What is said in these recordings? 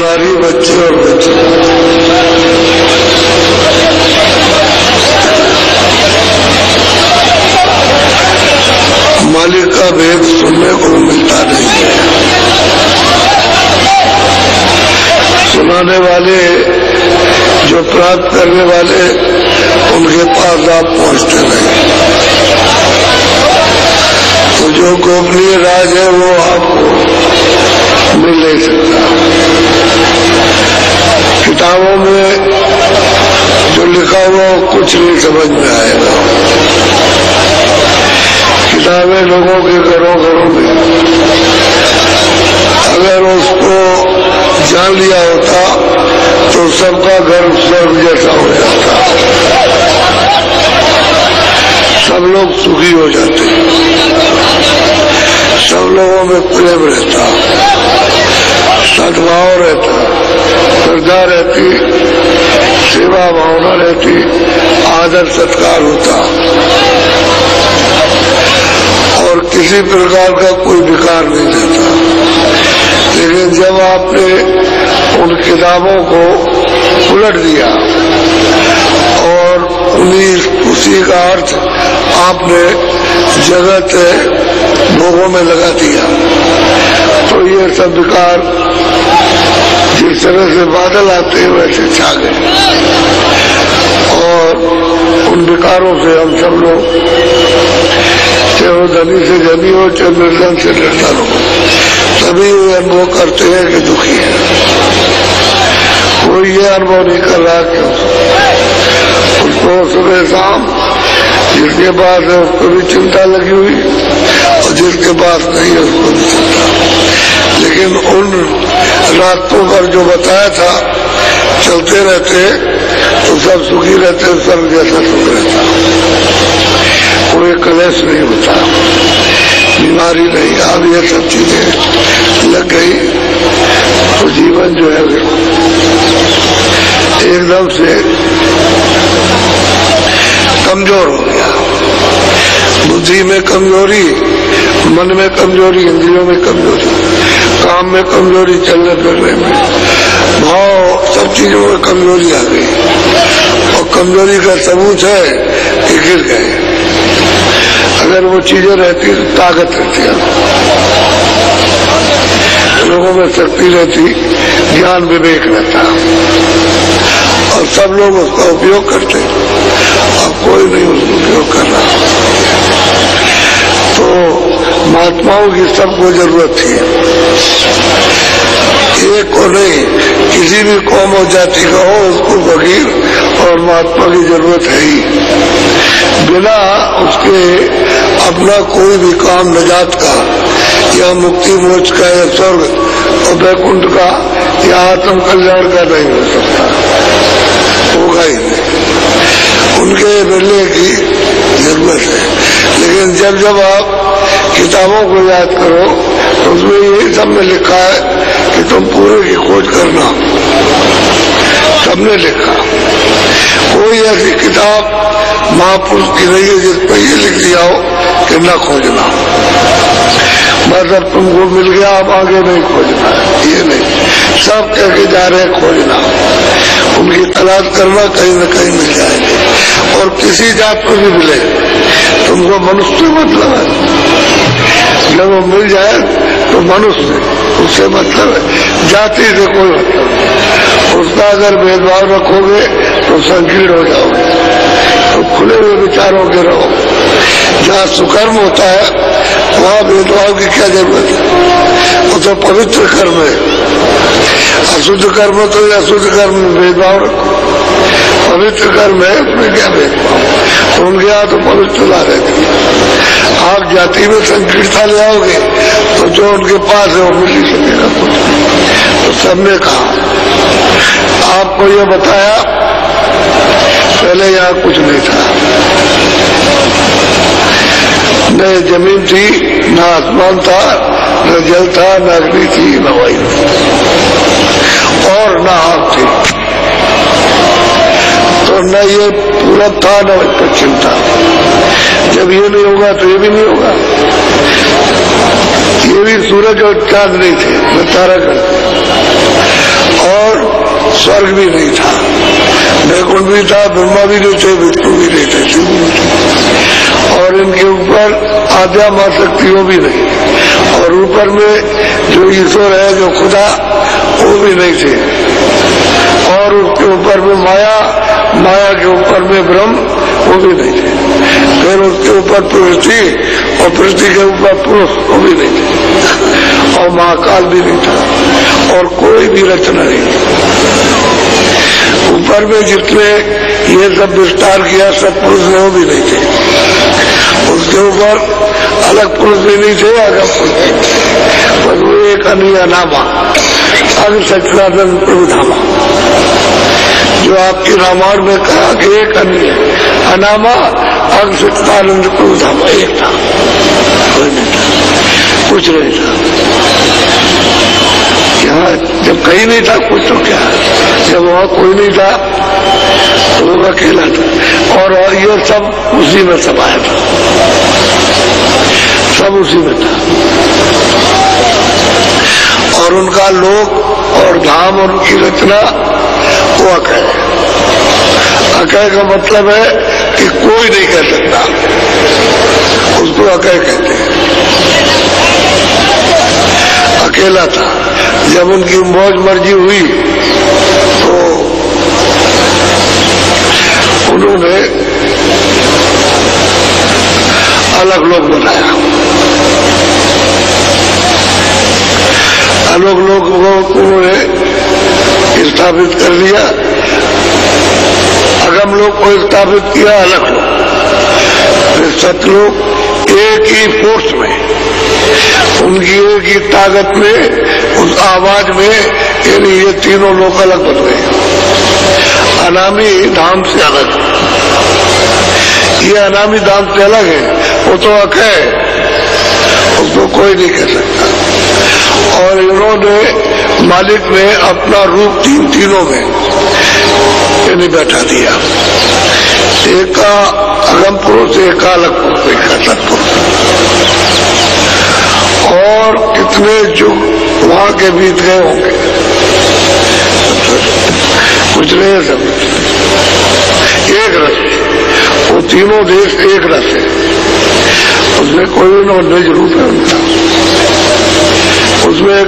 नारी बच्चे और बच्चे। मालिक का भेद सुनने को मिलता नहीं है। सुनाने वाले, जो प्राप्त करने वाले, उनके पास आप पहुंचते नहीं। तो जो गोपनीय राज है वो आपको मिल नहीं सकता। किताबों में जो लिखा हुआ कुछ नहीं समझ में आएगा। किताबें लोगों के घरों घरों में, अगर उसको जान लिया होता तो सबका घर स्वर्ग जैसा हो जाता, सब लोग सुखी हो जाते, सब लोगों में प्रेम रहता, सद्भाव रहता, श्रद्धा रहती, सेवा भावना रहती, आदर सत्कार होता और किसी प्रकार का कोई विकार नहीं रहता। लेकिन जब आपने उन किताबों को उलट दिया और उसी का अर्थ आपने जगत भोगों में लगा दिया, तो ये सब विकार जिस तरह से बादल आते हैं वैसे छा गए और उन विकारों से हम सब लोग, चाहे वो धनी से धनी हो, चाहे निर्धन से निर्धन हो, सभी ये अनुभव करते हैं कि दुखी है। कोई ये अनुभव नहीं कर रहा कि उसको सुबह शाम जिसके पास है उसको भी चिंता लगी हुई और जिसके पास नहीं है उसको भी चिंता। लेकिन उन रास्तों पर जो बताया था चलते रहते तो सब सुखी रहते, सब जैसा सुख रहता, कोई कलेश नहीं होता, बीमारी नहीं। अब ये सब चीजें लग गई तो जीवन जो है एकदम से कमजोर हो गया। बुद्धि में कमजोरी, मन में कमजोरी, इंद्रियों में कमजोरी, काम में कमजोरी, चलने फिरने में, भाव, सब चीजों में कमजोरी आ गई। और कमजोरी का सबूत है कि गिर गए। अगर वो चीजें रहती तो ताकत रहती है, लोगों में शक्ति रहती, ज्ञान विवेक रहता और सब लोग उसका उपयोग करते, और कोई नहीं उसका उपयोग कर रहा। तो महात्माओं की सबको जरूरत थी, एक को नहीं, किसी भी कौम और जाति का हो उसको फकीर और महात्मा की जरूरत है ही। बिना उसके अपना कोई भी काम नजात का या मुक्ति मोक्ष का या स्वर्ग और वैकुंठ का या आत्म कल्याण का नहीं हो सकता, होगा ही नहीं। उनके मिलने की जरूरत है। लेकिन जब जब आप किताबों को याद करो तो उसमें यही सब में लिखा है कि तुम पूरे की खोज करना, सबने लिखा। कोई ऐसी किताब महापुरुष की नहीं है जिस पर ये लिख दिया हो कि न खोजना, बस अब तुमको मिल गया अब आगे नहीं खोजना, ये नहीं। सब कह के जा रहे खोजना, उनकी तलाश करना, कहीं न कहीं मिल जाएगी। और किसी जात को भी मिले, तुमको मनुष्य से मतलब है, जब वो मिल जाए तो मनुष्य, उससे मतलब है, जाति से कोई मतलब नहीं। उसका अगर भेदभाव रखोगे तो संकीर्ण हो जाओगे। तो खुले हुए विचारों के रहो। जहाँ सुकर्म होता है वहाँ भेदभाव की क्या जरूरत है, वो तो पवित्र कर्म है। अशुद्ध कर्म तो अशुद्ध कर्म में भेदभाव रखो, पवित्र कर्म है उसमें क्या भेदभाव। तो उनके यहाँ तो पवित्रता रहती है। आप जाति में संकीर्णता ले आओगे तो जो उनके पास है वो मिल ही सकेगा कुछ। तो सबने कहा, आपको ये बताया, पहले यहाँ कुछ नहीं था, न जमीन थी, न आसमान था, न जल था, न अग्नि थी, न वायु और न आग थी। तो न ये पूरब था न पश्चिम था। जब ये नहीं होगा तो ये भी नहीं होगा। ये भी सूरज और चांद नहीं थे, न तारागण। और स्वर्ग भी नहीं था, वैकुंठ भी था, ब्रह्मा भी नहीं थे, विष्णु भी नहीं थे, शिव भी नहीं थे, और इनके ऊपर आद्या मां शक्तियों भी नहीं, और ऊपर में जो ईश्वर है, जो खुदा, वो भी नहीं थे, और उसके ऊपर में माया, माया के ऊपर में ब्रह्म, वो भी नहीं थे, फिर उसके ऊपर पृथ्वी, और पृथ्वी के ऊपर पुरुष, वो भी नहीं थे, और महाकाल भी नहीं था, और कोई भी रचना नहीं। ऊपर में जितने ये सब विस्तार किया सत्पुरुष ने, वो भी नहीं थे, उसके ऊपर अलग पुरुष भी नहीं थे, अगम पुरुष भी नहीं थे, बस वो एक अनिया नामा अग सच्चिदानंद प्रभु धामा, जो आपकी रामायण में कहा कि एक अन्य अनामा अग सच्चिदानंद प्रभु धामा एक था, कोई नहीं था, कुछ नहीं था। यहाँ जब कहीं नहीं था कुछ, तो क्या, जब वहाँ कोई नहीं था तो वो अकेला था, और ये सब उसी में समाया था, सब उसी में था, और उनका लोक और धाम और उनकी रचना वो अकय। अकय का मतलब है कि कोई नहीं कह सकता, उसको अकय कहते हैं। अकेला था, जब उनकी मौज मर्जी हुई तो उन्होंने अलग लोग बनाया, अलग लोग उन्होंने स्थापित कर दिया, अगम लोग को स्थापित किया, अलग लोग, फिर सतलोग एक ही फोर्स में, उनकी एक ही ताकत में, उस आवाज में, यानी ये तीनों लोग अलग बन गए। अनामी धाम से अलग, ये अनामी धाम से अलग है, वो तो अकय, उसको कोई नहीं कह सकता। और इन्होंने मालिक ने अपना रूप तीनों में यानी बैठा दिया, एक का अगम पुरुष, एक का अलग पुरुष, एक का सत्पुरुष, और कितने युग वहां के बीत गए होंगे, कुछ नहीं सब एक रस, वो तीनों देश एक रस है, उसमें कोई निज रूप है उनका, उसमें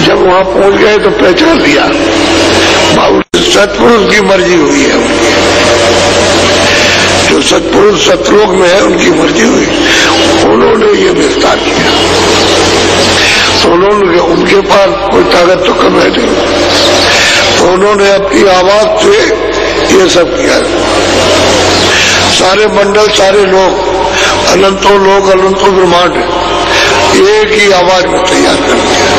जब वहां पहुंच गए तो पहचान लिया, सत्पुरुष की मर्जी हुई है उनकी, जो सत्पुरुष सतलोक में है उनकी मर्जी हुई, उन्होंने ये विस्तार किया, तो उन्होंने, उनके पास कोई ताकत तो कम है नहीं, तो उन्होंने अपनी आवाज से ये सब किया, सारे मंडल, सारे लोग, अनंतों लोग, अनंतों ब्रह्मांड एक ही आवाज में तैयार कर दिया,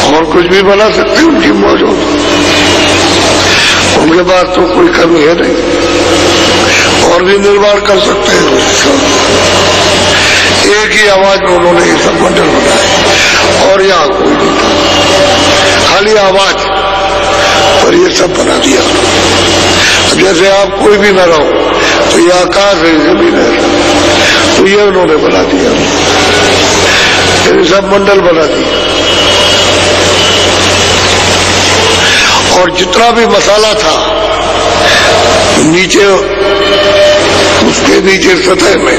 और कुछ भी बना सकते हैं, उनकी मौजूद, उनके पास तो कोई कमी है नहीं, और भी निर्माण कर सकते हैं, एक ही आवाज में उन्होंने ये सब मंडल बनाए, और यहाँ कोई नहीं था, खाली आवाज पर ये सब बना दिया। जैसे आप कोई भी न रहो तो ये आकाश है, जमीन है, तो ये उन्होंने बना दिया, ये सब मंडल बना दिया, और जितना भी मसाला था नीचे, उसके नीचे सतह में,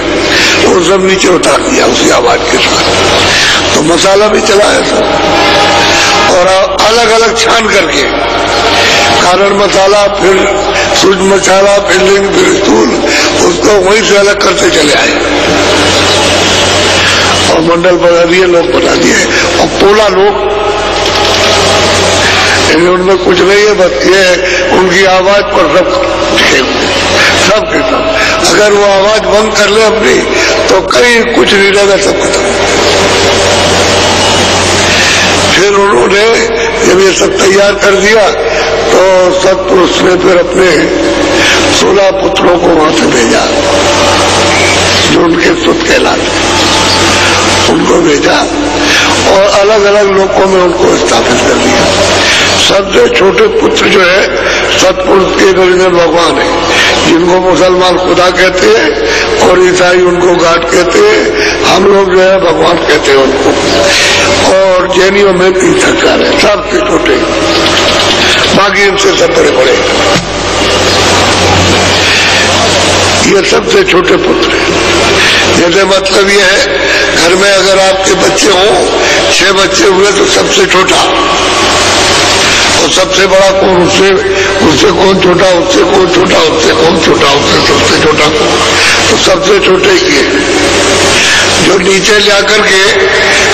वो सब नीचे उतार दिया उसी आवाज के साथ, तो मसाला भी चलाया सब, और अलग अलग छान करके, कारण मसाला, फिर सूक्ष्म मसाला, फिर लिंग, फिर स्थूल, उसको वहीं से अलग करते चले आए, और मंडल बना दिए, लोग बना दिए, और पोला लोग, उनमें कुछ नहीं है, बस ये उनकी आवाज पर सब के सब, अगर वो आवाज बंद कर ले अपनी तो कहीं कुछ नहीं रहेगा, सब खत्म। फिर उन्होंने जब ये सब तैयार कर दिया तो सत्पुरुष ने फिर अपने 16 पुत्रों को वहां से भेजा, जो उनके सुत कहलाते, उनको भेजा, और अलग अलग लोकों में उनको स्थापित कर दिया। सबसे छोटे पुत्र जो है सतपुरुष के नरेंद्र भगवान है, जिनको मुसलमान खुदा कहते हैं और ईसाई उनको गाड कहते हैं, हम लोग जो है भगवान कहते हैं उनको। और जैनियों में 3 सरकार है, सबसे छोटे, बाकी इनसे सब बड़े बड़े। ये सबसे छोटे पुत्र हैं। जैसे मतलब ये है, घर में अगर आपके बच्चे हों, 6 बच्चे हुए तो सबसे छोटा, और सबसे बड़ा कौन, उससे कौन छोटा, उससे कौन छोटा, उससे कौन छोटा, उससे सबसे छोटा कौन, तो सबसे छोटे ये जो नीचे ले आकर के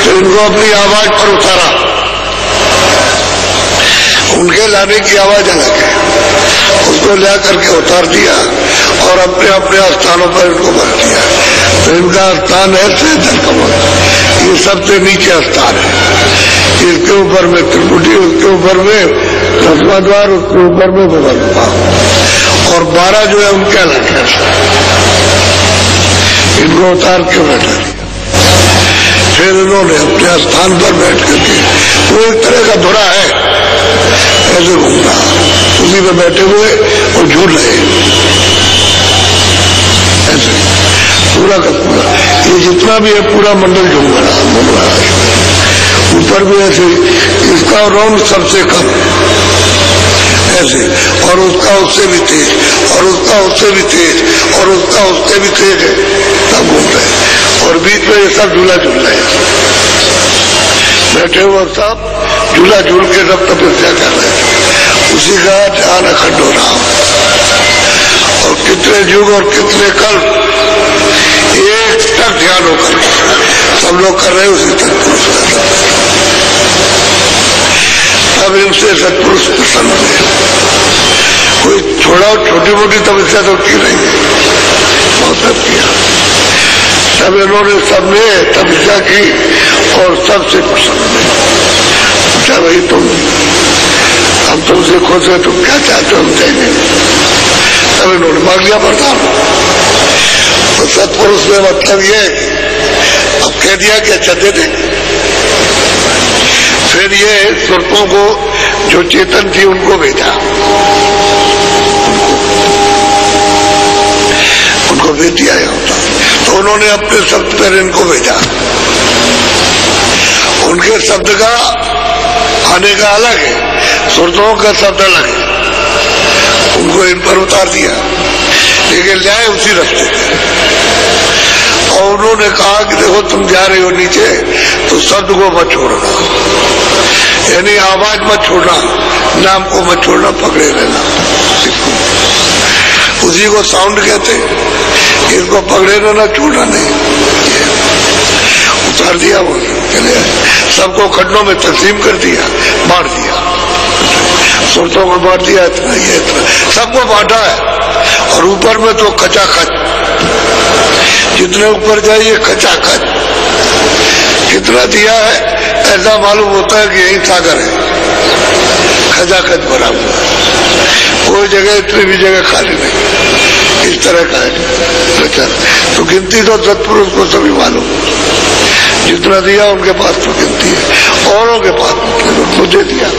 तो इनको अपनी आवाज पर उतारा। उनके लाने की आवाज अलग है, उसको ले करके उतार दिया और अपने अपने स्थानों पर इनको भर दिया। तो इनका स्थान है सेंटर कमल, ये सबसे नीचे स्थान है। इसके ऊपर में त्रिपुटी, उसके ऊपर में दसवां द्वार, उसके ऊपर में भगवान, और 12 जो है उनके अलग है। इनको उतार के बैठा दिया। फिर इन्होंने अपने स्थान पर बैठ करके, वो एक तरह का धुरा है, ऐसे घूम रहा, उसी में बैठे हुए और झूल रहे, ऐसे पूरा का पूरा। ये जितना भी है पूरा मंडल घूम रहा है। ऊपर भी ऐसे, इसका राउंड सबसे कम ऐसे, और उसका उससे भी तेज, और उसका उससे भी तेज, और उसका उससे भी तेज है, सब घूम रहे। और बीच में ये सब झूला झूल रहे हैं, बैठे हुए सब झूला झूल के सब तपस्या कर रहे हैं। उसी का ध्यान अखंड हो रहा। और कितने युग और कितने कल एक तक ध्यान होकर सब लोग कर रहे हैं, उसी सत्पुरुष का। तब इनसे सत्पुरुष प्रसन्न हुए। कोई छोड़ा छोटी मोटी तपस्या तो की नहीं है, बहुत सब किया। तब इन्होंने सबने तपस्या की और सबसे प्रसन्न हुए। पूछा, भाई तुम, हम तुमसे खुश है, तुम क्या चाहते हो हम देंगे। तब इन्होंने मांग लिया वरदान। तो सत्पुरुष में मतलब ये है कि अब कह दिया कि अच्छा दे देंगे। फिर ये सुरतों को जो चेतन थी उनको भेजा, उनको भेज दिया होता। तो उन्होंने अपने शब्द पर इनको भेजा। उनके शब्द का आने का अलग है, सुरतों का शब्द अलग है, उनको इन पर उतार दिया, लेकिन लाए उसी रास्ते पे। और उन्होंने कहा कि देखो तुम जा रहे हो नीचे, तो शब्द को मत छोड़ना, यानी आवाज मत छोड़ना, नाम को मत छोड़ना, पकड़े रहना। उसी को साउंड कहते, इसको पकड़े रहना, छोड़ना नहीं। उतार दिया, वो चले आए, सबको खंडों में तकसीम कर दिया, बांट दिया, सुरतों को बांट दिया, इतना ये इतना, सबको बांटा है। और ऊपर में तो खचाखच, जितने ऊपर जाइए खचाखच, कितना दिया है ऐसा मालूम होता है कि यही सागर है, खचाखच भरा हुआ है, कोई जगह इतनी भी जगह खाली नहीं, इस तरह का है। तो गिनती तो सत्पुरुष को सभी मालूम, जितना दिया उनके पास तो गिनती है, औरों के पास मतलब उनको दे दिया,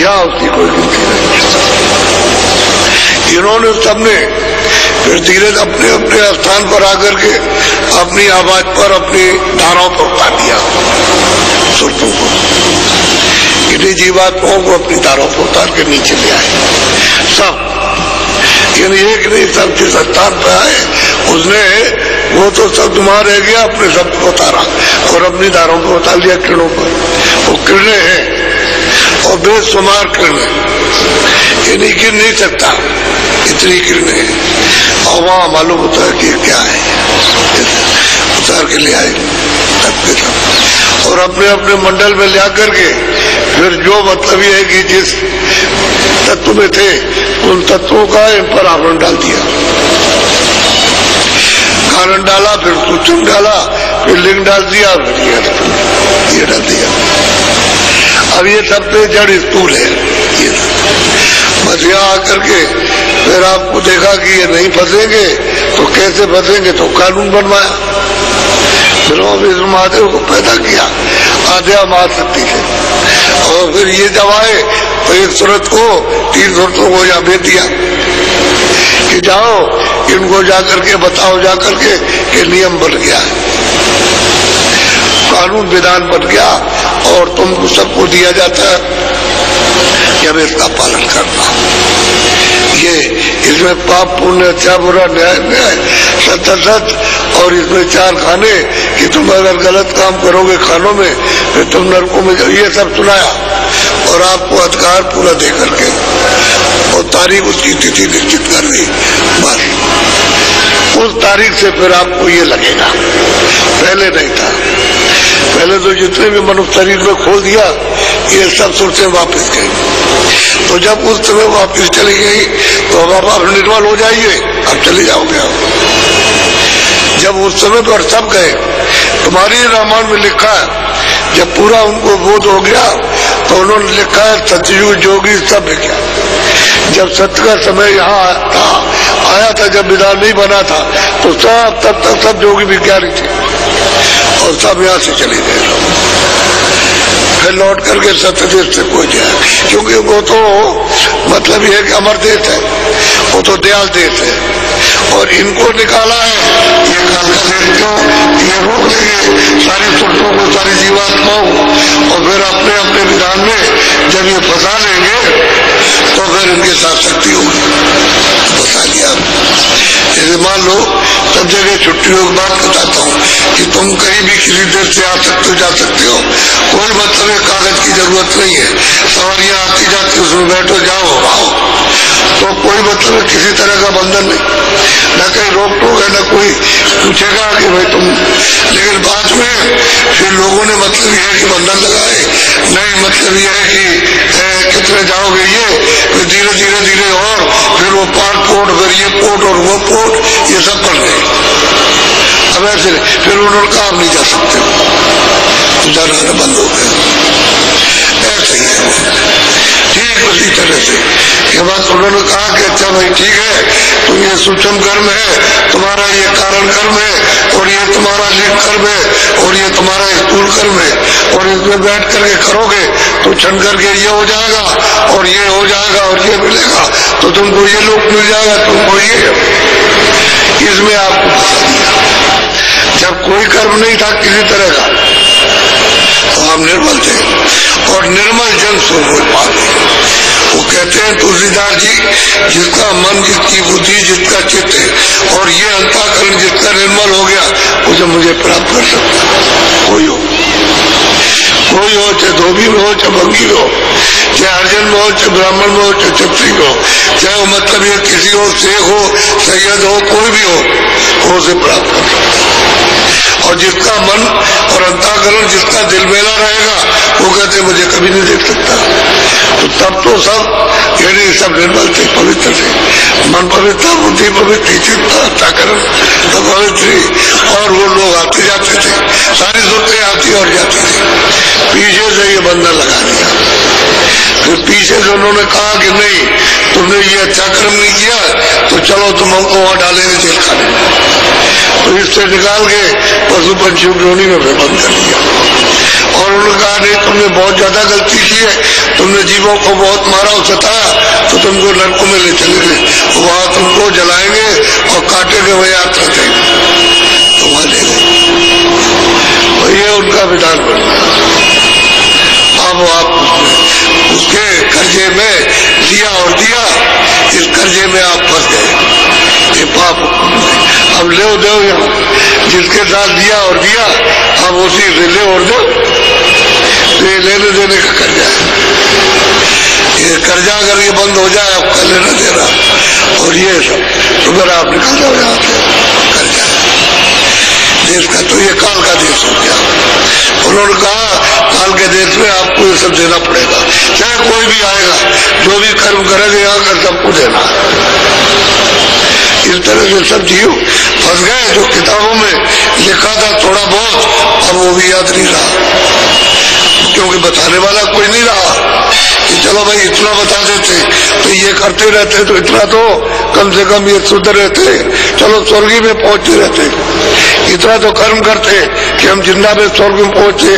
या उसकी कोई गिनती नहीं। इन्होंने सबने फिर धीरे अपने अपने स्थान पर आकर के अपनी आवाज पर, अपनी धाराओं पर उतार दिया सुरतों को। इन्हीं जीवात्माओं को अपनी धाराओं पर उतार के नीचे ले आए सब, यानी एक नहीं, सब जिस स्थान पर आए उसने वो तो शब्द वहां रह गया, अपने शब्द को उतारा और अपनी धाराओं को उतार लिया किरणों पर। वो किरणें हैं और बेशुमार किरणें, ये नहीं गिर नहीं सकता, इतनी किरणें हैं। और वहां मालूम होता है कि क्या है, उतार के ले आए सबके सब, और अपने अपने मंडल में ले आकर के फिर जो मतलब ये है कि जिस तत्व में थे उन तत्वों का इन पर आवरण डाल दिया, कारण डाला, फिर सूक्ष्म डाला, फिर लिंग डाल दिया, फिर ये डाल दिया। अब ये सबसे जड़ स्थूल है, ये बस यहाँ आकर के फिर आपको देखा कि ये नहीं फंसेंगे तो कैसे फंसेंगे, तो कानून बनवाया, फिर विष्णु महादेव को पैदा किया आद्या महाशक्ति से। और फिर ये जब आए तो एक सूरत को 3 सूरतों को यहाँ भेज दिया कि जाओ इनको जाकर के बताओ जाकर के कि नियम बन गया है, कानून विधान बन गया और तुमको सबको दिया जाता है कि अब इसका पालन करना। ये इसमें पाप पुण्य अच्छा बुरा न्याय न्याय सत्य सत्य, और इसमें 4 खाने कि तुम अगर गलत काम करोगे खानों में फिर तुम नरकों में जाओ, ये सब सुनाया और आपको अधिकार पूरा दे करके और तारीख उसकी तिथि निश्चित कर दी। बस उस तारीख से फिर आपको ये लगेगा, पहले नहीं था। पहले तो जितने भी मनुष्य शरीर में खोल दिया ये सब सुरतें वापस गई, तो जब उस समय वापस चली गई तो अब आप निर्मल हो जाइए, अब चले जाओगे आप। जब उस समय पर सब गए, तुम्हारी रामायण में लिखा है जब पूरा उनको बोध हो गया तो उन्होंने लिखा है सतयुग जोगी सब क्या। जब सत्य का समय यहाँ आया था, जब विधान नहीं बना था तो सब तब तक सब जोगी विज्ञानी थे और सब यहाँ से चले गए लोग, फिर लौट करके सत्य देश से कोई जाए, क्योंकि वो तो मतलब ये कि अमर देश है, वो तो दयाल देश है और इनको निकाला है ये काल का देश क्यों, ये रोक लेंगे सारी सुरतों को सारी जीवात्माओं को, और फिर अपने अपने विधान में जब ये फंसा लेंगे तो फिर इनके साथ शक्ति होगी। बता लिया जैसे मान लो सब जगह छुट्टियों की बात बताता हूँ कि तुम कहीं भी किसी देश से आ सकते हो जा सकते हो, कोई मतलब है कागज की जरूरत नहीं है, सवारियां आती जाती उसमें बैठो जाओ आओ, तो कोई मतलब है किसी तरह का बंधन नहीं, न कहीं रोक टोक है न कोई पूछेगा कि भाई तुम। लेकिन बाद में फिर लोगों ने मतलब यह है कि बंधन लगाए, नहीं मतलब यह है कि कितने जाओगे ये, फिर धीरे धीरे धीरे और फिर वो पासपोर्ट फिर ये पोर्ट और वो पोर्ट ये सब बन गए। अब ऐसे फिर उन्होंने कहा आप नहीं जा सकते, तो जाना बंद हो गया। ऐसे ही है ठीक उसी तरह से के बाद उन्होंने कहा कि अच्छा भाई ठीक है, तो ये सूक्ष्म कर्म है, तुम्हारा ये कारण कर्म है और ये तुम्हारा लिंग कर्म है और ये तुम्हारा स्थूल कर्म है, और इसमें बैठ करके करोगे तो क्षण करके ये हो जाएगा और ये हो जाएगा और ये मिलेगा तो तुमको ये लोग मिल जाएगा, तुमको ये। इसमें आपको बता दिया जब कोई कर्म नहीं था किसी तरह का तो हम निर्मल थे, और निर्मल जन सो बोल पाते। वो कहते हैं तुलसीदास जी, जिसका मन जिसकी बुद्धि जिसका चित्त है और ये अंतःकरण जिसका निर्मल हो गया उसे मुझे प्राप्त कर सकता। कोई हो चाहे धोबी में हो चाहे भंगी में हो, चाहे अर्जन में हो चाहे ब्राह्मण में हो चाहे क्षत्रिय में हो, चाहे वो मतलब ये किसी हो शेख हो सैयद हो कोई भी हो, वो उसे प्राप्त कर सकता। और जिसका मन और अंतःकरण जिसका दिल मेला रहेगा वो कहते मुझे कभी नहीं देख सकता। तो तब तो सब यानी सब निर्मल थे, पवित्र थे, मन पवित्र, बुद्धि पवित्र, चित्त अंतःकरण तो पवित्र, और वो लोग आते जाते थे, सारी सुरतें आती और जाती थी। पीछे से ये बंधन लगा दिया, फिर पीछे से उन्होंने कहा कि नहीं तुमने ये अच्छा कर्म नहीं किया तो चलो तुम हमको वहां डालेंगे जेल खाने में, तो इससे निकाल के पशु पंछियों की योनि में बंद कर दिया। और उन्होंने कहा नहीं तुमने बहुत ज्यादा गलती की है, तुमने जीवों को बहुत मारा और सताया तो तुमको नरकों में ले चलेंगे, वहां तुमको जलाएंगे और काटेंगे, वह यात्रा देंगे, तो वहां ले गए। ये उनका विधान बनना। अब आप उसके कर्जे में दिया और दिया, इस कर्जे में आप फंस गए, ये पाप। अब ले दो यहाँ, जिसके साथ दिया और दिया अब उसी से ले और दो, तो ये लेने देने का कर्जा है। ये कर्जा अगर ये बंद हो जाए आपका लेना देना और ये सब, तो फिर आप निकल जाओ यहाँ से। कर्जा देश का तो ये काल का देश हो गया। उन्होंने कहा काल के देश में आपको ये सब देना पड़ेगा, चाहे कोई भी आएगा, जो भी कर्म करेगा यहाँ का सबको देना। इस तरह से सब जीव फंस गए, जो किताबों में लिखा था थोड़ा बहुत अब वो भी याद नहीं रहा, क्योंकि बताने वाला कोई नहीं रहा कि चलो भाई इतना बता देते तो ये करते रहते तो इतना तो कम से कम ये शुद्ध रहते, चलो स्वर्ग में पहुंचते रहते, इतना तो कर्म करते कि हम जिंदा में स्वर्ग में पहुंचे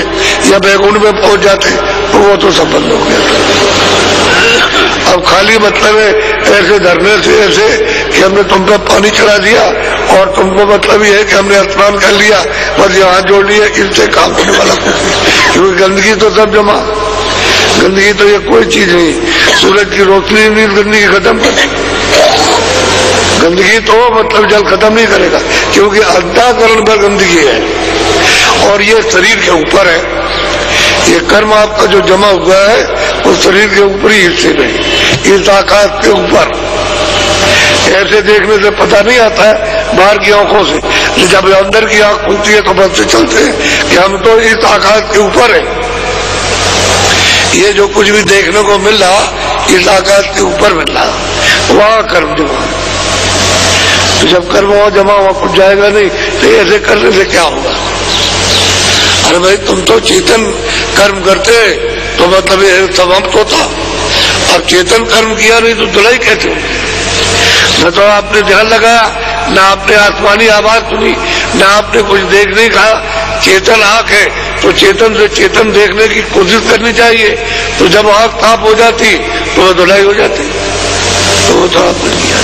या बैकुंठ में पहुंच जाते, तो वो तो सब बंद हो गया था। अब खाली मतलब है ऐसे धरने से ऐसे कि हमने तुम पर पानी चढ़ा दिया और तुमको मतलब ये है कि हमने स्नान कर लिया, बस यहाँ जोड़ लिया, इससे काम करने वाला कुछ नहीं। क्योंकि गंदगी तो सब जमा, गंदगी तो ये कोई चीज नहीं, सूरज की रोशनी नहीं गंदगी खत्म करती, गंदगी तो मतलब जल खत्म नहीं करेगा, क्योंकि अंतःकरण पर गंदगी है और ये शरीर के ऊपर है। ये कर्म आपका जो जमा हुआ है वो शरीर के ऊपरी हिस्से में, इस आकाश के ऊपर। ऐसे देखने से पता नहीं आता है बाहर की आंखों से, जब अंदर की आंख खुलती है तो पता चलते हैं कि हम तो इस आकाश के ऊपर है। ये जो कुछ भी देखने को मिल रहा इस आकाश के ऊपर मिल रहा, वहां कर्म जमा है। तो जब कर्म वहां जमा हुआ कुछ जाएगा नहीं, तो ऐसे करने से क्या होगा? अरे भाई तुम तो चेतन कर्म करते तो मतलब ये समाप्त होता, और चेतन कर्म किया नहीं तो धुलाई कैसे हो? न तो आपने ध्यान लगाया, न आपने आसमानी आवाज सुनी, न आपने कुछ देखने का चेतन आंख है तो चेतन से चेतन देखने की कोशिश करनी चाहिए। तो जब आंख साफ हो जाती तो वह धुलाई हो जाती, तो वो तो आपने किया।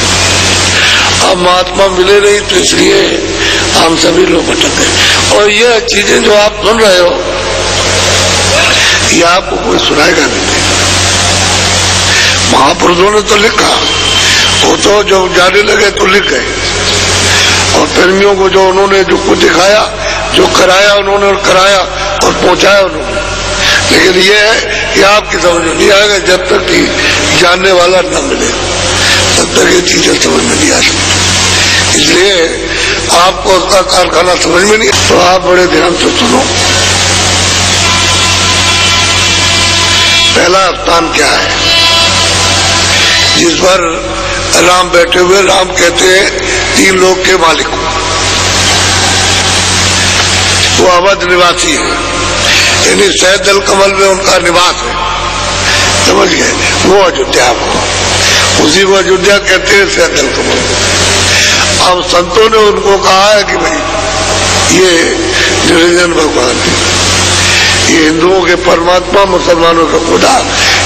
अब महात्मा मिले नहीं तो इसलिए हम सभी लोग भटक गए। और ये चीजें जो आप सुन रहे हो ये आपको कोई सुनाएगा नहीं। महापुरुषों ने तो लिखा, वो तो जो जाने लगे तो लिख गए, और प्रेमियों को जो उन्होंने जो कुछ दिखाया, जो कराया उन्होंने कराया और पहुंचाया उन्होंने। लेकिन ये है कि आपकी समझ में नहीं आएगा जब तक कि जानने वाला न मिले, तब तक ये चीजें समझ में नहीं आ सकती। इसलिए आपको उसका कारखाना समझ में नहीं, तो आप बड़े ध्यान से सुनो। पहला स्थान क्या है जिस पर राम बैठे हुए? राम कहते हैं तीन लोक के मालिक को, वो अवध निवासी है, यानी सहजल कमल में उनका निवास है, समझ गए? वो अयोध्या को, उसी को अयोध्या कहते हैं, सहजल कमल। अब संतों ने उनको कहा है कि भाई ये निरंजन भगवान है, ये हिंदुओं के परमात्मा, मुसलमानों का खुदा,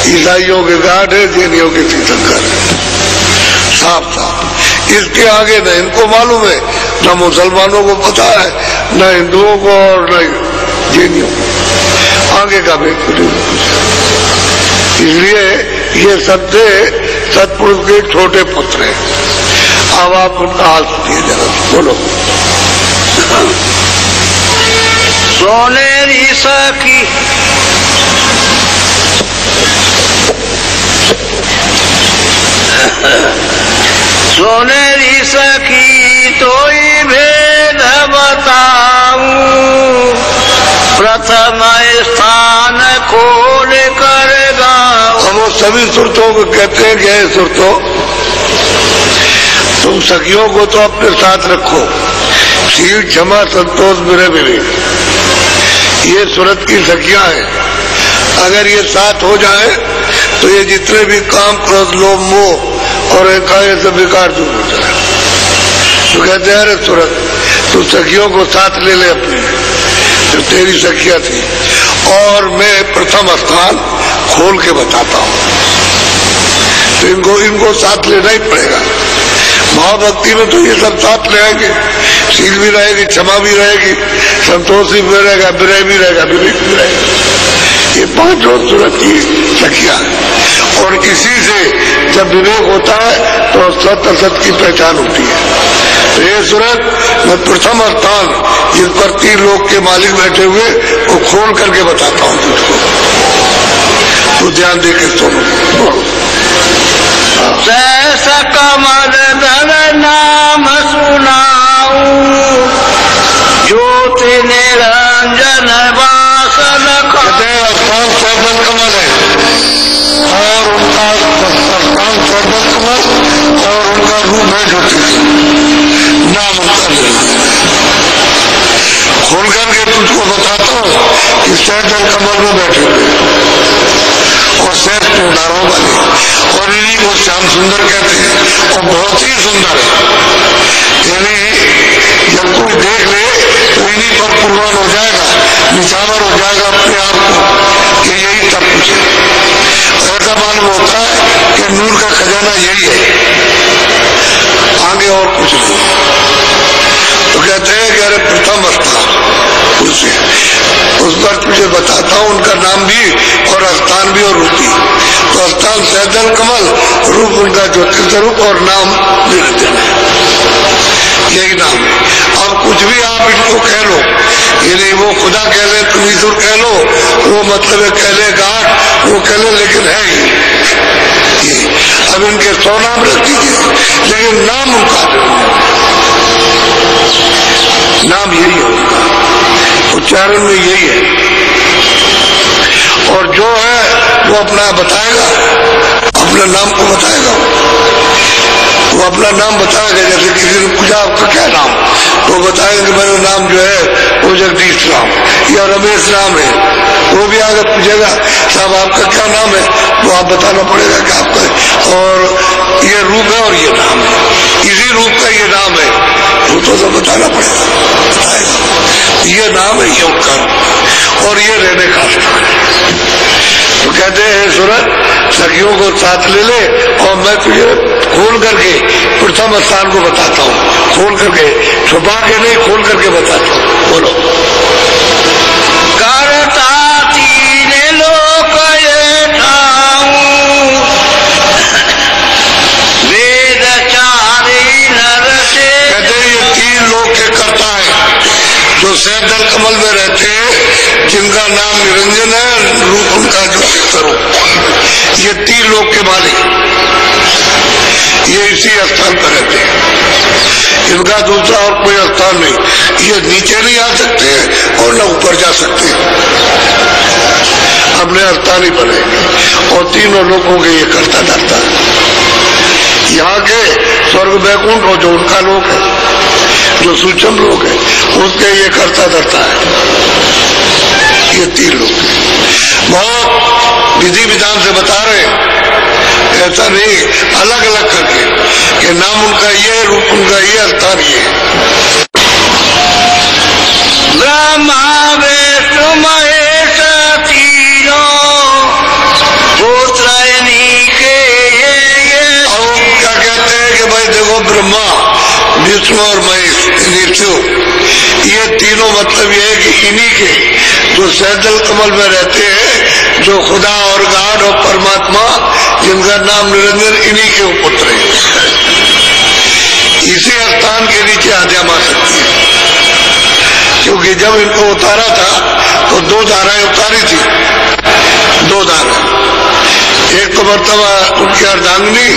ईसाइयों के गाड है, जैनियों के तीर्थंकर है, साफ साफ। इसके आगे न इनको मालूम है, न मुसलमानों को पता है, न हिंदुओं को और न जैनियों को, आगे का भी कुछ नहीं। इसलिए ये सबसे सतपुरुष के छोटे पुत्र हैं। अब आप उनका हाल सुनिए जरा, बोलो। सोनेरी सखी सोनेरी सखी तोई भेद बताऊं, प्रथम स्थान खोल कर गाऊं। वो सभी सुरतों को कहते हैं कि हे सुरतों, तुम सखियों को तो अपने साथ रखो, शील क्षमा संतोष मेरे विवेक, ये सूरत की सखियां हैं। अगर ये साथ हो जाए तो ये जितने भी काम, क्रोध, लोभ, मोह और ये सब विकार दूर हो जाए। तो कहते हैं अरे सूरत, तू सखियों को साथ ले ले अपने, जो तेरी सखियां थी, और मैं प्रथम स्थान खोल के बताता हूँ। तो इनको साथ लेना ही पड़ेगा। महाभक्ति में तो ये सब साथ ले आएंगे, शील भी रहेगी, क्षमा भी रहेगी, संतोष भी रहेगा, विनय भी रहेगा, विवेक भी रहेगा। ये पांच रोज सूरत की सखियां है, और इसी से जब विवेक होता है तो सत असत की पहचान होती है। तो ये सूरत मैं प्रथम स्थान जिस पर तीन लोग के मालिक बैठे हुए वो खोल करके बताता हूँ तुझको, तो ध्यान दे के सुनो। सहस कमल धर नाम सुनाऊं, ज्योति निरंजन वासन। स्थान सहजल कमल है, और उनका स्थान सहजल कमल, और उनका रूप है ज्योति, नाम उनका। खोल करके तुझको बताता हूँ कि सहजल कमल में बैठे हुए और सहज टूंडारों वाले, और इन्हीं को श्याम सुंदर कहते हैं, और बहुत ही सुंदर है। यानी जब कोई देख ले तो इन्हीं पर कुर्बान हो जाएगा, निछावर हो जाएगा अपने आप को कि यही सब कुछ है। ऐसा मालूम होता है नाम भी और स्थान भी और रूप भी। तो स्थान सैदल कमल, रूप उनका ज्योतिष स्वरूप और नाम निरंजन है, यही नाम है। अब कुछ भी आप इनको कह लो, ये नहीं वो खुदा कह ले, तुम ईश्वर कह लो, वो मतलब है कह ले गाठ, वो कह ले, लेकिन है ये। अब इनके 100 नाम रख दीजिए, लेकिन नाम उनका नाम यही है, उनका उच्चारण में यही है। और जो है वो अपना बताएगा, अपने नाम को बताएगा, वो अपना नाम बताएगा। जैसे किसी ने पूछा आपका क्या नाम, तो बताएंगे मेरा नाम जो है वो जगदीश राम या रमेश नाम है। वो भी आगे पूछेगा साहब आपका क्या नाम है, तो आप बताना पड़ेगा कि आपका और ये रूप है और ये नाम है, इसी रूप का ये नाम है, वो तो बताना पड़ेगा, बताएगा ये नाम है, ये उपकार और ये रहने का स्थान है। तो कहते हैं सूरज सखियों को साथ ले ले और मैं तुझे खोल करके प्रथम स्थान को बताता हूँ, खोल करके, छुपा के नहीं, खोल करके बताता हूँ। बोलो। करता तीन लोक ये ठाऊं, वेद चारी नर से। कहते हैं ये 3 लोक के करता है, जो सैदल कमल में रहते हैं, जिनका नाम निरंजन है, रूप उनका जो स्वरूप, ये 3 लोक के मालिक, ये इसी स्थान पर रहते हैं, इनका दूसरा और कोई स्थान नहीं। ये नीचे नहीं आ सकते और न ऊपर जा सकते, अपने स्थान ही बनेंगे। और तीनों लोगों के ये करता धरता है। यहाँ के स्वर्ग वैकुंठ हो जो उनका लोक है, जो सूक्ष्म लोक है, उसके ये करता धरता है। ये 3 लोग बहुत विधि विधान से बता रहे, ऐसा नहीं अलग अलग करके कि नाम उनका ये, रूप उनका ये, स्थान ये। ब्रह्मा विष्णु महेश तीनों पुत्र इन्हीं के ये। और क्या कहते हैं कि भाई देखो ब्रह्मा विष्णु और महेश ये तीनों मतलब ये है कि इन्हीं के, जो सैदल कमल में रहते हैं, जो खुदा और गाड और परमात्मा जिनका नाम निरंजन, इन्हीं के पुत्र हैं। इसी स्थान के नीचे आद्या मां सकती है, क्योंकि जब इनको उतारा था तो 2 धाराएं उतारी थी, 2 धारा। एक तो मर्तबा उनकी अर्धांगिनी,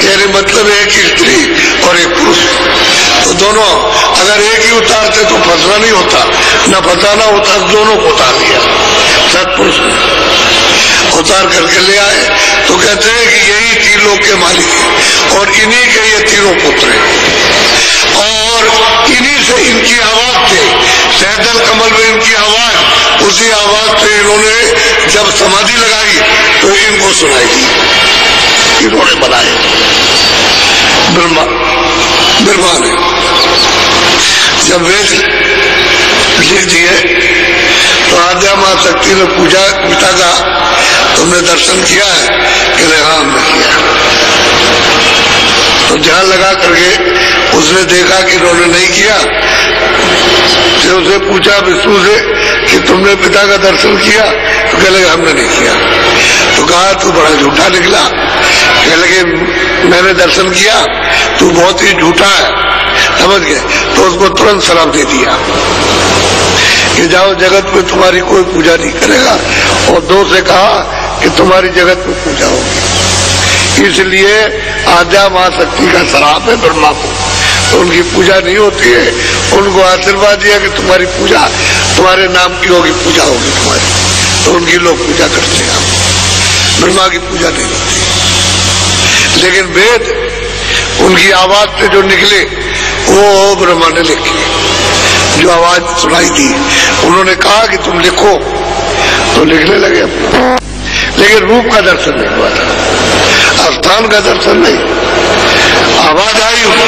यानी मतलब एक स्त्री और एक पुरुष, तो दोनों अगर एक ही उतारते तो फंसना नहीं होता, न फंसाना होता, दोनों को उतार दिया सतपुरुष ने, उतार करके ले आए। तो कहते हैं कि यही 3 लोक के मालिक है और इन्हीं के ये 3 पुत्र हैं और इन्हीं से इनकी आवाज थे, सैदल कमल में इनकी आवाज, उसी आवाज से इन्होंने जब समाधि लगाई तो इनको सुनाई दी, इन्होंने बनाए ब्रह्मा ने। जब वेद लिख दिए तो आद्या मां शक्ति ने पूछा, पिता का तुमने दर्शन किया है? कहते हाँ हमने किया। तो ध्यान लगा करके उसने देखा कि इन्होंने नहीं किया, तो उसे पूछा विष्णु से कि तुमने पिता का दर्शन किया? तो कह लगे हमने नहीं किया। तो कहा तू बड़ा झूठा निकला। कह लगे मैंने दर्शन किया, तू बहुत ही झूठा है, समझ गए। तो उसको तुरंत शराब दे दिया कि जाओ जगत में तुम्हारी कोई पूजा नहीं करेगा, और 2 से कहा कि तुम्हारी जगत में पूजा होगी। इसलिए आद्या महाशक्ति का श्राप है ब्रह्मा को, तो उनकी पूजा नहीं होती है। उनको आशीर्वाद दिया कि तुम्हारी पूजा, तुम्हारे नाम की होगी, पूजा होगी तुम्हारी, तो उनकी लोग पूजा करते हैं। ब्रह्मा की पूजा नहीं होती। लेकिन वेद उनकी आवाज से जो निकले वो ब्रह्मा ने लिखे, जो आवाज सुनाई दी। उन्होंने कहा कि तुम लिखो, तो लिखने लगे अपना, लेकिन रूप का दर्शन नहीं हुआ था, स्थान का दर्शन नहीं। आवाज आई उनको,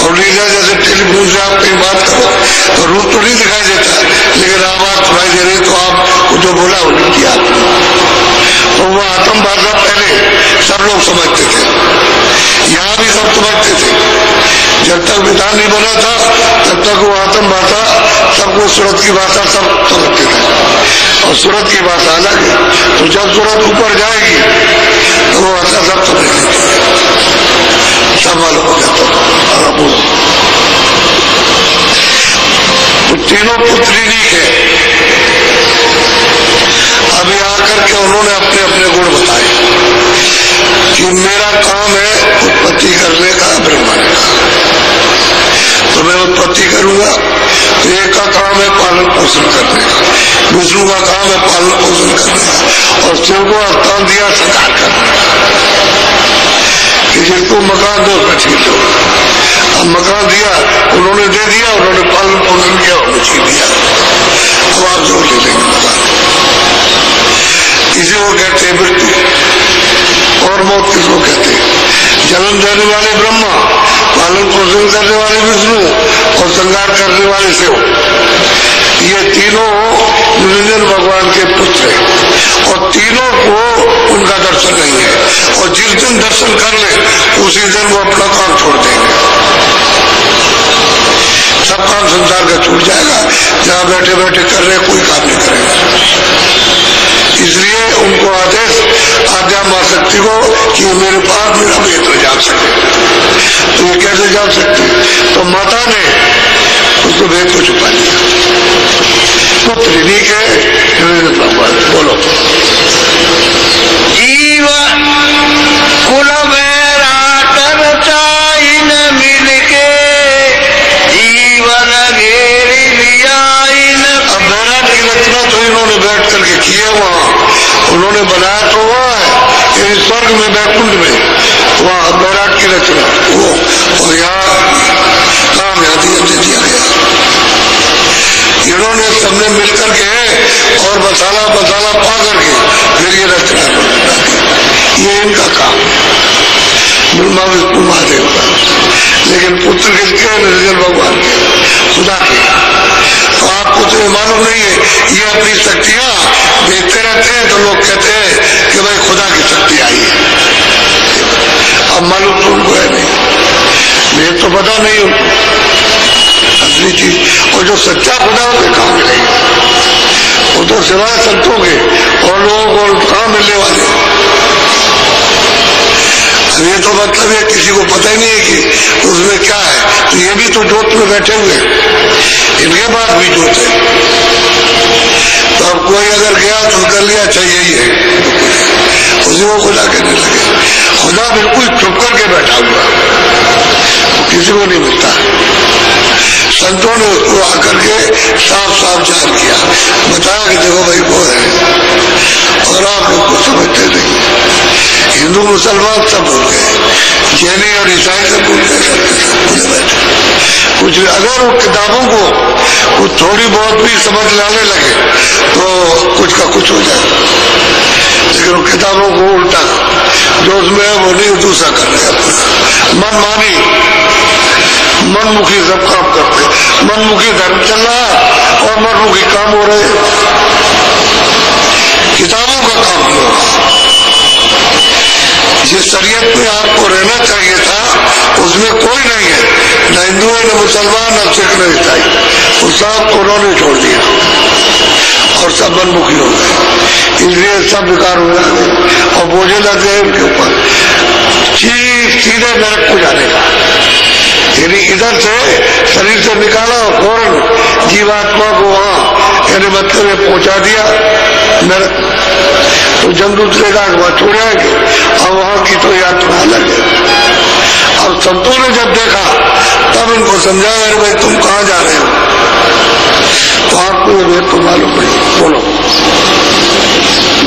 और लीजा जैसे टेलीफोन से आप कहीं बात करो तो रूप तो नहीं दिखाई देता, लेकिन आवाज सुनाई दे रही, तो आप जो बोला वो लिख दिया। तो वो आत्म भाषा पहले सब लोग समझते थे, यहाँ भी सब समझते थे। जब तक विधान नहीं बना था तब तक वो आत्म भाषा सबको सूरत की भाषा सब समझते थे। और सूरत की बात अलग है। तो जब सूरत ऊपर जाएगी तो वो सब समझ लेती है, सब मालूम हो जाता है। तो तीनों पुत्रिनी के अभी आकर के उन्होंने अपने अपने गुण बताए कि मेरा काम है उत्पत्ति करने का, ब्रह्मांड का, तो मैं उत्पत्ति करूंगा। तो एक का काम है पालन पोषण करने का, विष्णु का काम है पालन पोषण करने का, और शिव को स्थान दिया संहार करने का कि जिसको मकान दो उसमें छीन लो। अब मकान दिया, उन्होंने दे दिया, उन्होंने पालन पोषण किया, उन्होंने छीन दिया। अब आप जो ले लेंगे मकान, इसी को कहते हैं मृत्यु। और मौत किसको कहते हैं? जन्म देने वाले ब्रह्मा, पालन पोषण करने वाले विष्णु और संहार करने वाले शिव, ये तीनों निरंजन भगवान के पुत्र हैं। और तीनों को उनका दर्शन नहीं है, और जिस दिन दर्शन कर ले उसी दिन वो अपना काम छोड़ देंगे। सब काम संसार का छूट जाएगा, जहाँ बैठे बैठे कर रहे कोई काम नहीं करेगा। इसलिए उनको आदेश आज्ञा मां शक्ति को कि मेरे पास मेरा वेद न जान सके। तो ये कैसे जान सकते? तो माता ने उसको वेद को छुपा लिया। पुत्र ठीक है, बोलो। जीवन कुल मेरा तर चाइन मिल के जीवन घेरी लिया। अब बैराट की रचना तो इन्होंने बैठ करके किया, वहां उन्होंने बनाया तो वहां है स्वर्ग में, बैकुंठ में, वहां बैराट की रचना वो, और यहाँ काम यहाँ दे दिया गया। इन्होंने सबने मिलकर के और मसाला मसाला पा करके फिर ये रचना बना दी। ये इनका काम ब्रह्मा विष्णु महादेव का, लेकिन पुत्र किसके? निरंजन भगवान के, खुदा के। तो आपको तो ये मालूम नहीं है, ये अपनी शक्तियां देखते रहते हैं तो लोग कहते हैं कि भाई खुदा की शक्ति आई है। अब मालूम तो उनको है नहीं, ये तो पता नहीं उनको असली चीज। और जो सच्चा खुदा उसे कहाँ मिलेगा? वो तो सिवाय संतों के और लोगों को कहाँ मिलने वाले। ये तो मतलब है किसी को पता ही नहीं है कि उसमें क्या है। तो ये भी तो जोत में बैठे हुए, इनके पास भी जोत है। तो अब कोई अगर गया तो कर लिया, अच्छा यही है, उसी को खुदा कहने लगे। खुदा बिल्कुल चुप करके बैठा हुआ, किसी को नहीं मिलता। संतों ने उसको आकर के साफ साफ जान किया, बताया कि देखो भाई वो है, और आप लोग को समझते नहीं। हिंदू मुसलमान सब भूल गए, जैनी और ईसाई सब भूल गए, भूले बैठे। कुछ अगर उन किताबों को कुछ थोड़ी बहुत भी समझ लाने लगे तो कुछ का कुछ हो जाए, लेकिन उन किताबों को उल्टा जो उसमें है वो नहीं, दूसरा कर रहे अपना मनमानी, मनमुखी सब काम करते, मनमुखी धर्म चल रहा है और मनमुखी काम हो रहे हैं, किताबों का काम नहीं हो रहा। जिस शरीयत में आपको रहना चाहिए था उसमें कोई नहीं है, न हिंदू है, न मुसलमान, न सिख, न ईसाई, उस सब उन्होंने छोड़ दिया और सब मनमुखी हो गए। इसलिए सब बेकार हो जाते और बोझे लग गए उनके ऊपर, सीधे नरक को जाने का। यानी इधर से शरीर से निकाला और फौरन जीवात्मा को वहां यानी मतलब में पहुंचा दिया नरक। तो जब दूसरे का वहां छोड़ आएंगे, और वहां की तो यात्रा अलग है। अब संतों ने जब देखा तब उनको समझाया, अरे भाई तुम कहाँ जा रहे हो? तो आपको ये वेद तो मालूम नहीं, बोलो।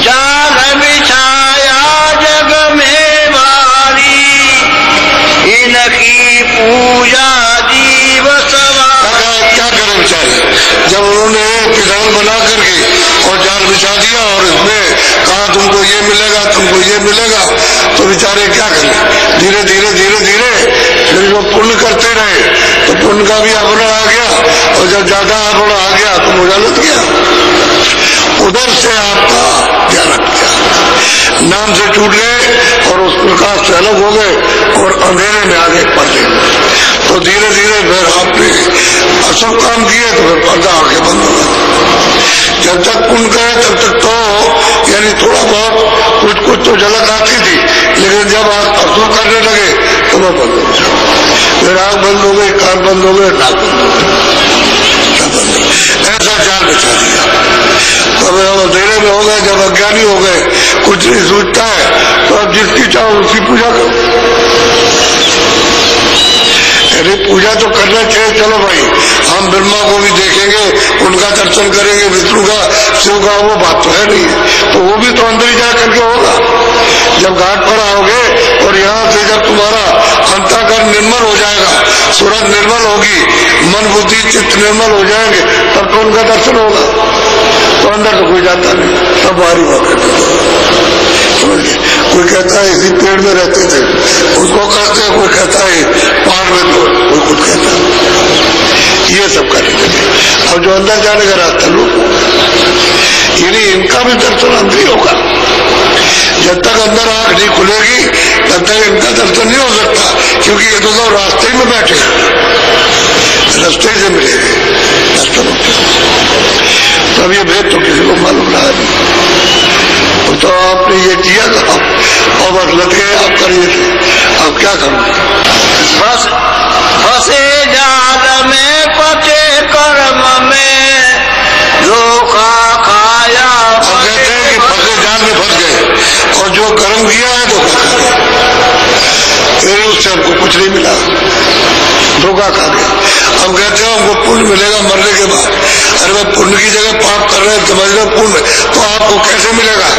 जाल बिछाया जग में वाली, इनकी पूजा जीव सवारी। क्या करें बेचारे, जब उन्होंने विधान बना करके और जाल बिछा दिया और इसमें कहा तुमको ये मिलेगा, तुमको ये मिलेगा, तो बेचारे क्या करें? धीरे धीरे धीरे धीरे फिर जो पुण्य करते रहे तो पुण्य का भी आवरण आ गया, और जब ज्यादा आवरण आ गया तो मोजा लग गया। उधर से आपका ध्यान रख गया, नाम से टूट गए और उस प्रकाश से अलग हो गए और अंधेरे में आगे पर्दे। तो धीरे धीरे फिर आपने अशुभ काम किए तो फिर पर्दा आगे बंद हो गया। जब तक पुण्य करे तब तक तो यानी थोड़ा बहुत कुछ तो झलक आती थी, लेकिन जब आप अशुभ करने लगे तो वह बंद हो गया। फिर आँख बंद हो गई, कान बंद हो गए, नाक बंद हो गए, ऐसा जाल बिछा दिया। तब हम अंधेरे में हो गए, जब अज्ञानी हो गए, कुछ नहीं सोचता है, तो अब जिसकी चाहो उसकी पूजा करो। अरे पूजा तो करना चाहिए, चलो भाई हम ब्रह्मा को भी देखेंगे, उनका दर्शन करेंगे, विष्णु का, शिव का, वो बात तो है नहीं। तो वो भी तो अंदर ही जा करके होगा। जब घाट पर आओगे और यहाँ से जब तुम्हारा अंतःकरण निर्मल हो जाएगा, सूरत निर्मल होगी, मन बुद्धि चित्त निर्मल हो जाएंगे, तब तो उनका दर्शन होगा। तो अंदर तो कोई जाता नहीं, सब बाहरी हुआ करते थे। कोई कहता है इसी पेड़ में रहते थे, उसको कहते हैं, कोई कहता है पहाड़ में, तो कोई कुछ कहता है। ये सब करने लगे। अब जो अंदर जाने का रास्ता लोग, यानी इनका भी दर्शन अंदर ही होगा। जब तक अंदर आंख नहीं खुलेगी तब तक इनका दर्शन नहीं हो सकता, क्योंकि ये तो सब रास्ते में बैठे, रास्ते से मिलेंगे दर्शन होते। तब ये भेद तो किसी को मालूम रहा नहीं। तो आपने ये किया था और बस लग गए, आप करिए थे, अब क्या करूँगा? फंसे जाल में पचे कर्म में धोखा खाया। कहते हैं कि फंसे जाल में फंस गए और जो कर्म किया है धोखा खा गए, फिर उससे हमको कुछ नहीं मिला, धोखा खा गया। हम कहते हैं हमको पुण्य मिलेगा मरने के बाद। अरे भाई पुण्य की जगह पाप कर रहे हैं, समझ लो पुण्य, तो आपको कैसे मिलेगा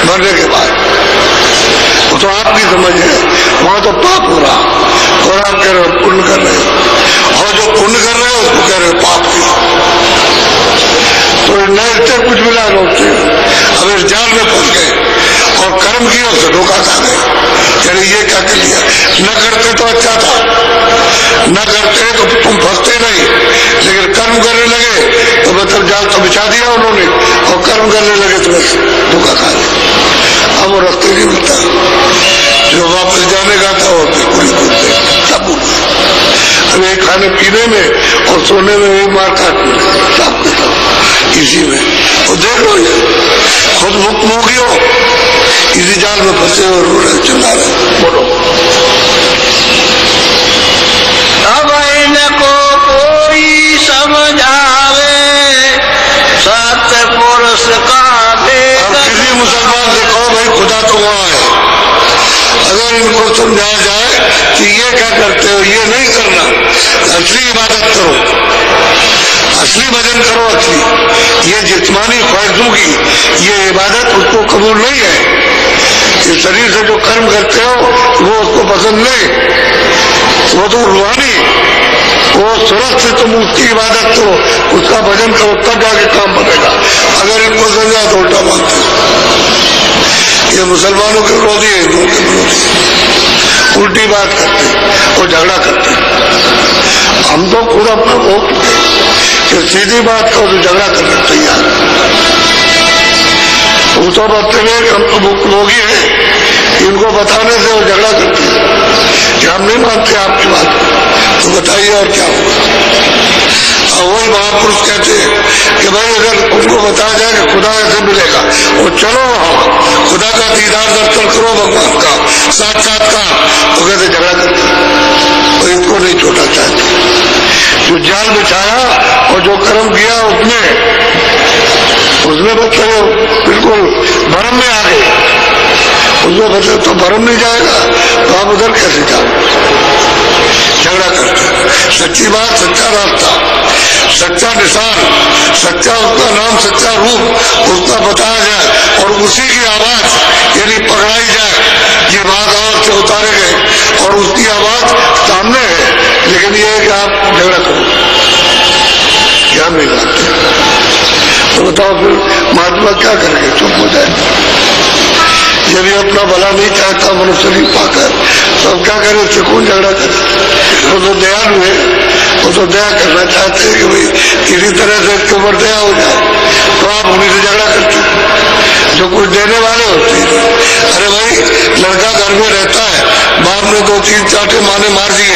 मरने के बाद? वो तो आपकी समझ है, वहां तो पाप हो रहा और आप कह रहे हो पुण्य कर रहे हो, और जो पुण्य कर रहे हो उसको कह रहे हो पाप किया। तो न इससे कुछ मिला रोकते, अब इस जाल में फंस गए और कर्म किया उससे धोखा खा गए। यानी ये क्या कर लिया, न करते तो अच्छा था, न करते तो तुम फंसते नहीं, लेकिन कर्म करने लगे तो मतलब जाल तो बिछा दिया उन्होंने, और कर्म करने लगे तो बस धोखा खा गए। अब वो रास्ते नहीं मिलता, जो वापस जाने का था वो बिल्कुल ही भूल गए, सब भूल गए। अब एक खाने पीने में और सोने में एक मार काट में सब के सब इसी में। और देख लो ये खुद मुक्त मोगी हो, इसी जाल में फंसे और रो रहे, चिल्ला रहे। बोलो अब इनको कोई समझावे सत्य पुरुष का भेद। अब किसी मुसलमान से कहो भाई खुदा तो वहां है, अगर इनको समझाया जाए कि ये क्या करते हो, ये नहीं करना, असली इबादत करो, असली भजन करो, असली ये जिस्मानी ख्वाहिशों की ये इबादत उसको कबूल नहीं है। ये शरीर से जो कर्म करते हो वो उसको पसंद नहीं, वो तो रूहानी, वो सूरत से तुम उसकी इबादत करो, उसका भजन करो, तब जाके काम बनेगा। अगर इनको समझा तो उल्टा मानते। ये मुसलमानों के विरोधी है, हिंदुओं के विरोधी, उल्टी बात करते और झगड़ा करते। हम तो खुद अपना भोग कि सीधी बात करो तो झगड़ा करने तैयार। वो तो बताते हुए हम तो भुक्तभोगी हैं, इनको बताने से वो झगड़ा करते हैं कि हम नहीं मानते आपकी बात को, तो बताइए और क्या होगा। और वही महापुरुष कहते हैं कि भाई अगर उनको बताया जाए कि खुदा ऐसे मिलेगा, वो चलो खुदा का दीदार दर्शन करो, भगवान का साक्षात्कार, तो कहते झगड़ा करते, तो इनको नहीं छोड़ा चाहते। जो जाल बिछाया और जो कर्म किया उसमें बच्चे बिल्कुल भरम में आ गए, उसमें बच्चे तो भरम नहीं जाएगा तो आप उधर कैसे जाओ? झगड़ा करते। सच्ची बात, सच्चा रास्ता, सच्चा निशान, सच्चा उसका नाम, सच्चा रूप उसका बताया जाए और उसी की आवाज यानी पकड़ाई जाए। ये बात आवाज से उतारे गए और उसकी आवाज सामने है, लेकिन ये है कि आप झगड़ा करो, ज्ञान नहीं लाते। तो बताओ फिर महात्मा क्या करेंगे? चुप हो जाए। यदि अपना भला नहीं चाहता मनुष्य नहीं पाकर तो अब क्या करे? उससे कौन झगड़ा करे? वो तो दयालु है, वो तो दया करना चाहते हैं कि भाई किसी तरह से इसके ऊपर दया हो जाए, तो आप उन्हीं से झगड़ा करते हैं जो कुछ देने वाले होते हैं। अरे भाई लड़का घर में रहता है, बाप ने 2-3 चाटे माने मार दिए,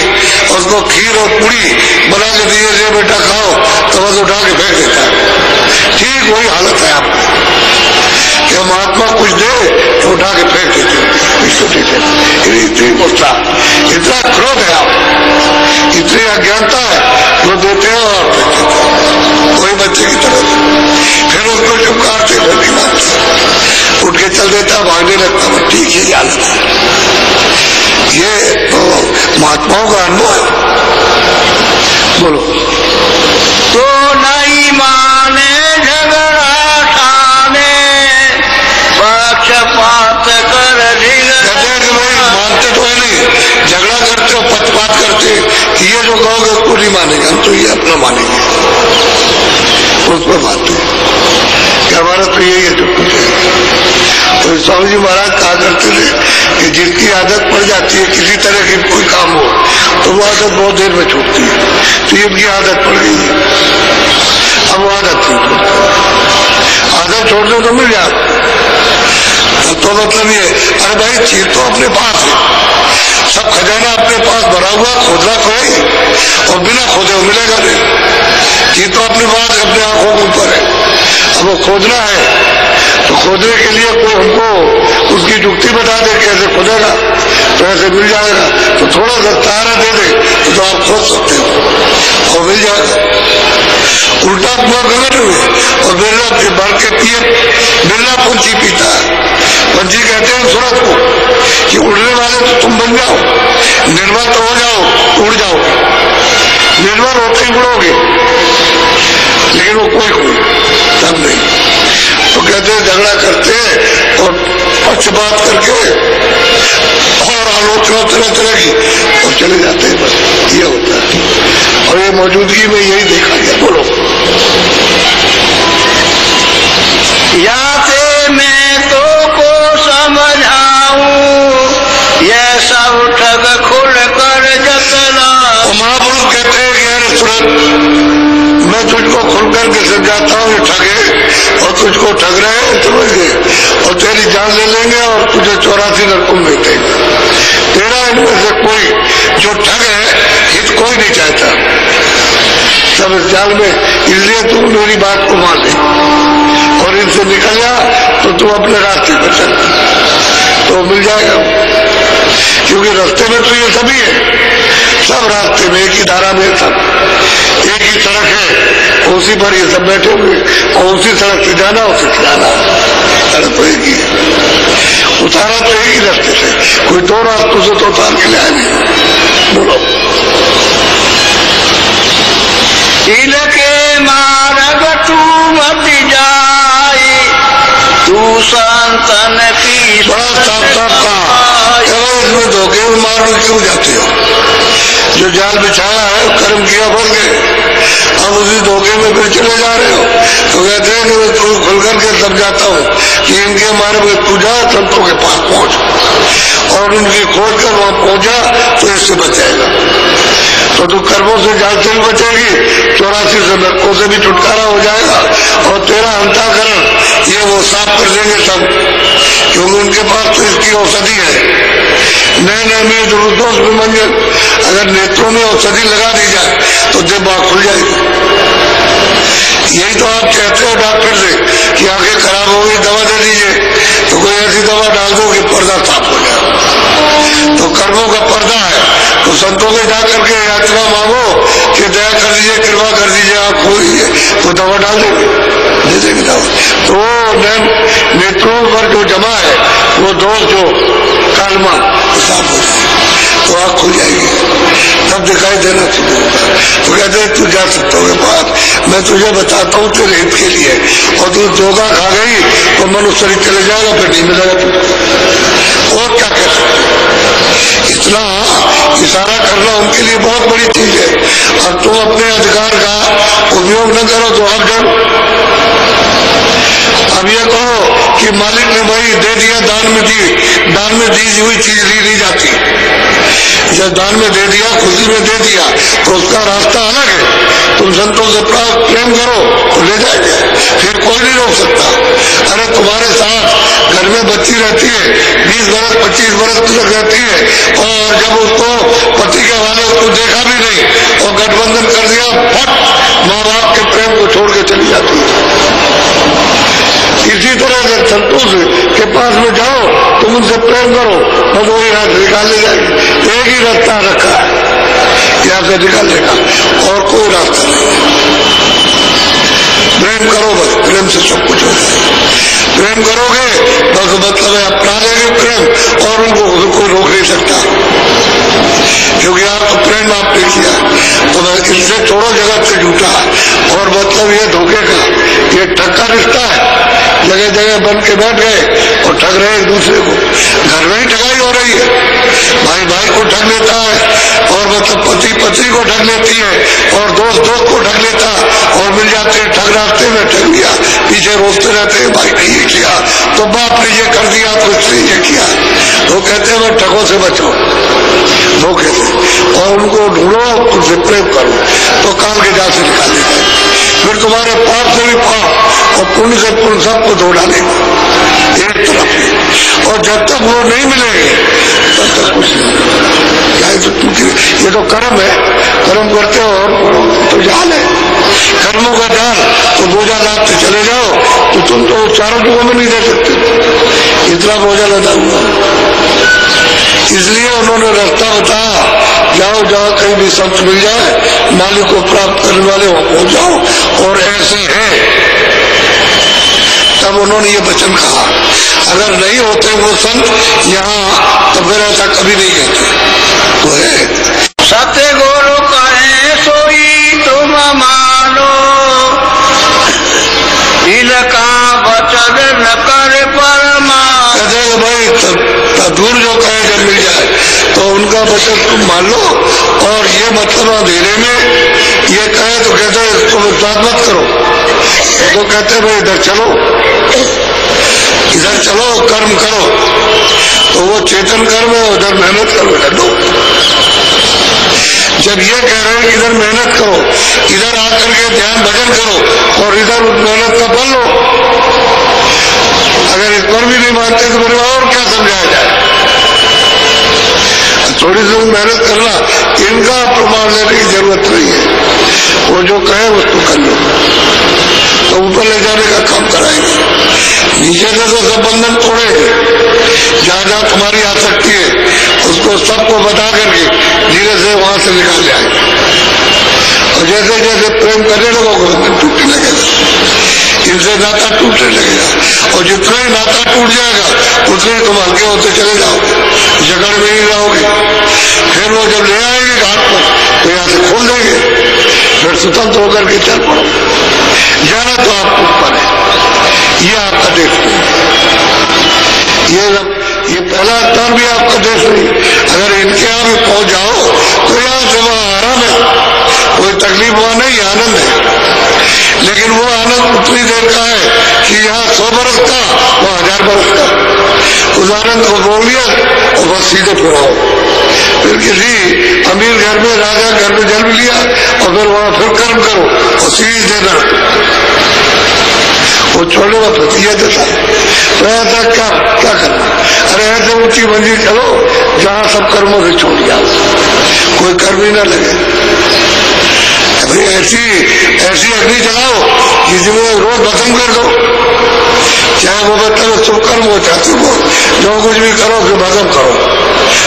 उसको खीर और पूरी बना के दिए, जे बेटा खाओ, तो बस उठा के फेंक देता है। ठीक वही हालत है आपकी कि महात्मा कुछ दे तो उठा के फेंक देते हैं। इतनी गुस्सा, इतना क्रोध है आप, इतनी अज्ञानता है, जो देते हैं और फेंक देते हैं वही बच्चे की तरह। फिर उसको चुपकारते, फिर नहीं मानते, उठ के चल देता, भागने लगता। ठीक ही हालत है। ये तो महात्माओं का अनुभव है। बोलो। तो नहीं माने झगड़ा ठाने, पक्षपात कर कहते हैं कि भाई मानते तो है नहीं, झगड़ा करते हो, पक्षपात करते, ये जो कहोगे उसको नहीं मानेंगे, हम तो ये अपना मानेंगे, उस पर मानते कि हमारा तो यही है जो कुछ है। तो स्वामी जी महाराज कहा करते थे कि जिसकी आदत पड़ जाती है किसी तरह की कोई काम हो, तो वो आदत बहुत देर में छूटती है। तो ये इनकी आदत पड़ गई है, अब वो आदत नहीं छूटती। आदत छोड़ने तो मिल जाए, तो मतलब ये, अरे भाई चीज तो अपने पास है, सब खजाना अपने पास भरा हुआ, खोदना कोई और बिना खोदे वो मिलेगा नहीं। चीज तो अपने पास अपने आंखों के ऊपर है, अब वो खोदना है तो खोदने के लिए कोई हमको उसकी जुक्ति बता दे कैसे खोदेगा, तो ऐसे मिल जाएगा। तो थोड़ा सा सहारा दे दे तो आप खोद सकते हो और मिल जाएगा। उल्टा कुआ गगन हुए और बिरला भर के पिए, बिरला पंछी पीता है। पंछी कहते हैं सूरज को कि उड़ने वाले तो तुम बन जाओ, निर्भर तो हो जाओ, उड़ जाओ, निर्भर होते ही उड़ोगे, लेकिन वो कोई तब नहीं। तो कहते हैं झगड़ा करते और पक्षपात करके और आलोचना तरह की और चले जाते हैं, बस ये होता है। और ये मौजूदगी में यही देखा गया। बोलो। या से मैं तो को समझाऊं, ये सब ठग खुल कर जतना। महापुरुष कहते हैं कि यार सूरज, मैं तुझको खुल करके समझाता हूँ, ठगे और तुझको ठग रहे हैं, समझ गए, और तेरी जान ले लेंगे और तुझे 84 नरकों में भेजेंगे। तेरा इनमें से कोई जो ठग है, हित कोई नहीं चाहता, सब इस जाल में, इसलिए तू मेरी बात को मान ले और इनसे निकल जा, तो तू अपने रास्ते पर चल, तो मिल जाएगा। क्योंकि रास्ते में तो ये सभी है, सब रास्ते में एक ही धारा में, सब एक ही सड़क है, उसी पर ये सब बैठे हुए, और उसी सड़क से जाना, उसी से जाना, सड़क तो एक ही है, उतारा तो एक ही रास्ते से, कोई 2 रास्तों से तो उतार के लाया नहीं। बोलो। इनके मार्ग तू मत जाए, तू संतन की बड़ा साफ इसमें धोखे में मारने क्यों जाते हो? जो जाल बिछाया है, कर्म किया, भर गए, अब उसी धोखे में फिर चले जा रहे हो। तो कहते हैं कि मैं तू खुल करके समझाता हूँ कि इनके मार्ग में तू जा, संतों के पास पहुंच और उनकी खोज कर वहां पहुंचा तो इससे बचाएगा। तो तू कर्मों से जाल से भी बचेगी, 84 से नरकों से भी छुटकारा हो जाएगा, और तेरा अंतःकरण ये वो साफ कर देंगे सब, क्योंकि उनके पास तो इसकी औषधि है। नए नए में दुर्दोष में मंजन, अगर नेत्रों में औषधि लगा दी जाए तो दिमाग खुल जाएगी। यही तो आप कहते हो डॉक्टर से कि आंखें खराब हो गई, दवा दे दीजिए, तो कोई ऐसी दवा डाल दो कि पर्दा साफ हो जाए। तो कर्मों का पर्दा है, तो संतों के जाकर के याचना मांगो कि दया कर दीजिए, कृपा कर दीजिए, आप खो दीजिए, तो दवा डाल देंगे, दे देंगे दवा। तो नेत्रों पर जो जमा है वो दोष, जो कालमा, साफ हो जाए तो आँख खुल जाएगी, तब दिखाई देना शुरू होगा। तो कहते हैं तू जा सकता के पास, मैं तुझे बताता हूँ तेरे हित के लिए, और तू धोखा खा गई तो मनुष्य शरीर चले जाएगा, फिर नहीं मिलेगा तुझको। और क्या कह सकते, इतना इशारा करना उनके लिए बहुत बड़ी चीज है। और तुम अपने अधिकार का उपयोग न करो तो अब जब अब ये कहो कि मालिक ने भाई दे दिया, दान में दी हुई चीज ली नहीं जाती। जब दान में दे दिया, खुशी में दे दिया, तो उसका रास्ता अलग है। तुम संतों से प्रेम करो तो ले जाएंगे, फिर कोई नहीं रोक सकता। अरे तुम्हारे साथ घर में बच्ची रहती है 20 बरस 25 बरस तक रहती है, और जब उसको पति के हवाले उसको देखा भी नहीं और गठबंधन कर दिया, फट माँ बाप के प्रेम को छोड़ के चली जाती है। इसी तरह से संतोष के पास में जाओ, तुम उनसे प्रेम करो, बस वही रास्ता निकाल ले जाएगी। एक ही रास्ता रखा है यहाँ से निकालने का, और कोई रास्ता नहीं है। प्रेम करो, बस प्रेम से सब कुछ हो जाएगा। प्रेम करोगे बस मतलब है अपना लेंगे प्रेम, और उनको कोई रोक नहीं सकता, क्योंकि आपको प्रेम आपने किया। तो इससे छोड़ो जगत से झूठा, और मतलब ये धोखे का, ये ठग का रिश्ता है। जगह जगह बन के बैठ गए और ठग रहे एक दूसरे को। घर में ही ठगाई हो रही है, भाई भाई को ठग लेता है, और मतलब पति पत्नी को ठग लेती है, और दोस्त दोस्त को ठग लेता, और मिल जाते हैं ठग, रास्ते में ठग लिया, पीछे रोकते रहते हैं भाई ने ये किया तो बाप ने ये कर दिया तो इसने ये किया। वो कहते हैं मैं ठगों से बचो, धोखे से, और उनको ढूंढो, उनसे प्रेम करो तो काल के जाल से निकाल देते। फिर तुम्हारे पाप से भी पाप और पुण्य से पुण्य सबको धो डालेगा एक तरफ में। और जब तक वो नहीं मिलेंगे तब तक कुछ नहीं। क्या ये तो कर्म है, कर्म करते हो और तो जाल है, कर्मों का जाल। तो बोझा लादते चले जाओ तो तुम तो चारों लोगों में नहीं दे सकते, इतना बोझा लदा हुआ। इसलिए उन्होंने रास्ता बताया, जाओ जहाँ कहीं भी संत मिल जाए, मालिक को प्राप्त करने वाले वहां पहुंच जाओ। और ऐसे है, तब उन्होंने ये वचन कहा, अगर नहीं होते वो संत यहाँ तो फिर ऐसा कभी नहीं कहते। तो है सत्य गुरु कहे सोई तुम मानो, दिल का वचन न कर परमानो। कहते भाई दूर जो कहे जब मिल जाए तो उनका वचन तुम मान लो, और ये मतलब अंधेरे में ये कहे तो कहते तुम बात मत करो, तो कहते भाई इधर चलो, इधर चलो, कर्म करो। तो वो चेतन कर्म है, उधर मेहनत करो, लड्डू। जब ये कह रहे हैं कि इधर मेहनत करो, इधर आकर के ध्यान भजन करो, और इधर मेहनत का फल लो, अगर इस पर भी नहीं मानते तो मेरे और क्या समझाया जाए। थोड़ी सी मेहनत करना, इनका प्रमाण लेने की जरूरत नहीं है, वो जो कहे उसको कर लो, तो ऊपर ले जाने का काम कराएंगे। नीचे से तो सब बंधन तोड़ेंगे, जहाँ जहाँ तुम्हारी आसक्ति है उसको सबको बता करके धीरे से वहां से निकाल जाएंगे। और जैसे जैसे प्रेम करने लगोगे बंधन टूटने लगेगा, इनसे नाता टूटने लगेगा, और जितना ही नाता टूट जाएगा उतने ही तुम हल्के होते चले जाओगे, जगड़ में ही रहोगे। फिर वो जब ले आएंगे घाट पर तो यहाँ से खोल देंगे, फिर स्वतंत्र होकर के चल पड़ो। जाना तो आपको ऊपर है, ये आपका देश नहीं, ये पहला स्थान भी आपका देश नहीं। अगर इनके यहाँ भी पहुंच जाओ तो यहाँ से वहां आराम है, कोई तकलीफ वहां नहीं, आनंद है। लेकिन वो आनंद उतनी देर का है कि यहाँ 100 बरस का, वहां 1000 बरस का। उस आनंद को बोल लिया और बस सीधे फिर आओ। फिर किसी अमीर घर में, राजा घर में जन्म लिया और फिर वहां फिर कर्म करो और सीधे नरक, वो छोड़ने का प्रतिया देता है। तो ऐसा क्या करना? अरे ऐसे ऊंची मंजिल चलो जहां सब कर्मों से छोड़ जाओ, कोई कर्म ही ना लगे। भाई ऐसी अग्नि जलाओ जिसमें रोज भस्म कर दो, चाहे वो मतलब शुभ कर्म हो, चाहे शुभ हो, जो कुछ भी करो फिर भस्म करो,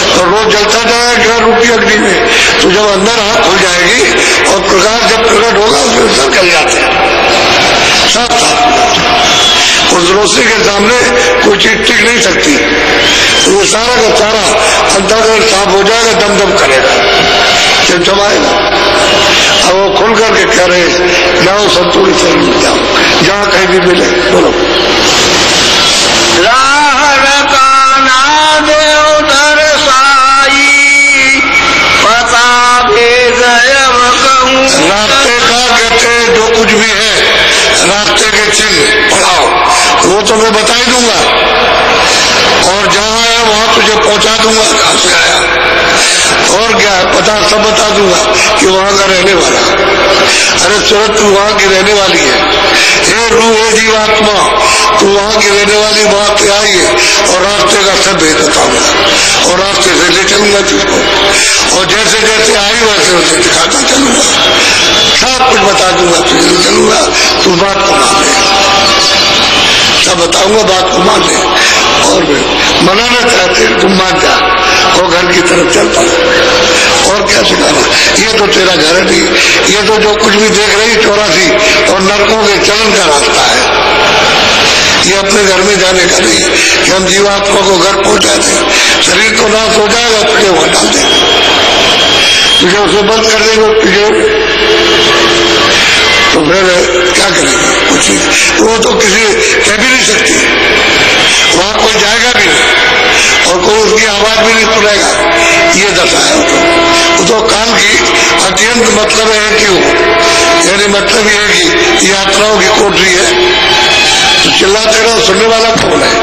तो रोज जलता जाएगा रूपी अग्नि में। तो जब अंदर आंख खुल जाएगी और प्रकाश जब प्रकट होगा उसमें सब जल जाते हैं, सब साफ। उस रोशनी के सामने कोई चीज टिक नहीं सकती। वो सारा का सारा अंतर्गत साफ हो जाएगा, दमदम करेगा, चमचमाएगा। अब वो खुल करके कह रहे जाओ संतुलित शरीर में जाओ, जहाँ कहीं भी मिले बोलो। राहर का नाम उधर साई, पता भेद कहूँ। रास्ते का कहते जो कुछ भी है, रास्ते के चिन्ह पढ़ाओ, वो तो मैं बता ही दूंगा। और जहां आया वहां तुझे पहुंचा दूंगा कहां से आया, और क्या है पता सब बता दूंगा कि वहां का रहने वाला। अरे सूरत तू वहां की रहने वाली है, हे रूह हे जीवात्मा तू वहां की रहने वाली, वहां पे आई है और रास्ते का सब भेद बताऊंगा और रास्ते से ले चलूंगा तुझको, और जैसे जैसे आई वैसे वैसे दिखाता चलूंगा, सब कुछ बता दूंगा तुझे, ले चलूंगा तू बात को मान ले, सब बताऊंगा बात को मान ले, और मनाना चाहते तुम मान जा और घर की तरफ चल पड़ा। और क्या सिखाना, ये तो तेरा घर नहीं, ये तो जो कुछ भी देख रही 84 और नरकों के चलन का रास्ता है, ये अपने घर में जाने का नहीं कि हम जीवात्मा को घर पहुंचा दें, शरीर तो नाश हो जाएगा तुझे वहां डाल देंगे, तुझे उसे बंद कर देंगे तुझे, तो फिर क्या करेंगे, कुछ नहीं, वो तो किसी कह भी नहीं सकती, वहां कोई जाएगा भी नहीं और कोई उसकी आवाज भी नहीं सुनेगा, ये दशा है वो तो काल की अत्यंत मतलब है कि यानी मतलब ये है कि यात्राओं की कोठरी है, तो चिल्लाते रहो सुनने वाला कौन है,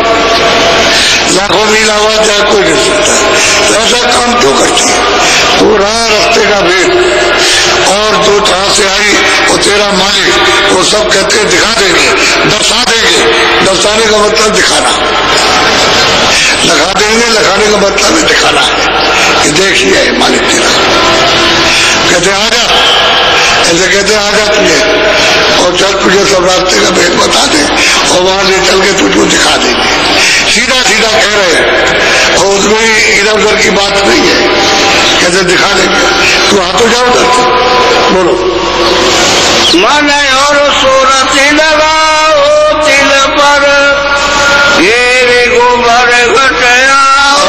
लाखों मील आवाज जाए कोई नहीं सुनता, तो ऐसा काम क्यों करती है, पूरा रास्ते का भेद और जो जहां से आई वो तेरा मालिक, वो सब कहते हैं दिखा देंगे, दर्शा देंगे, दर्शाने का मतलब दिखाना, लगा देंगे, लगाने का मतलब है दिखाना है कि देखिए मालिक तेरा, कहते आजा, ऐसे कहते आजा तुझे और चल तुझे सब रास्ते का भेद बता दे और वहां से चल के तुझको दिखा देंगे, सीधा सीधा कह रहे हैं और उसमें इधर उधर की बात नहीं है, कहते दिखा देंगे, तू हाथों जाओ करते बोलो मन और सूरत लगाओ तिल पर ये गोबर घटया,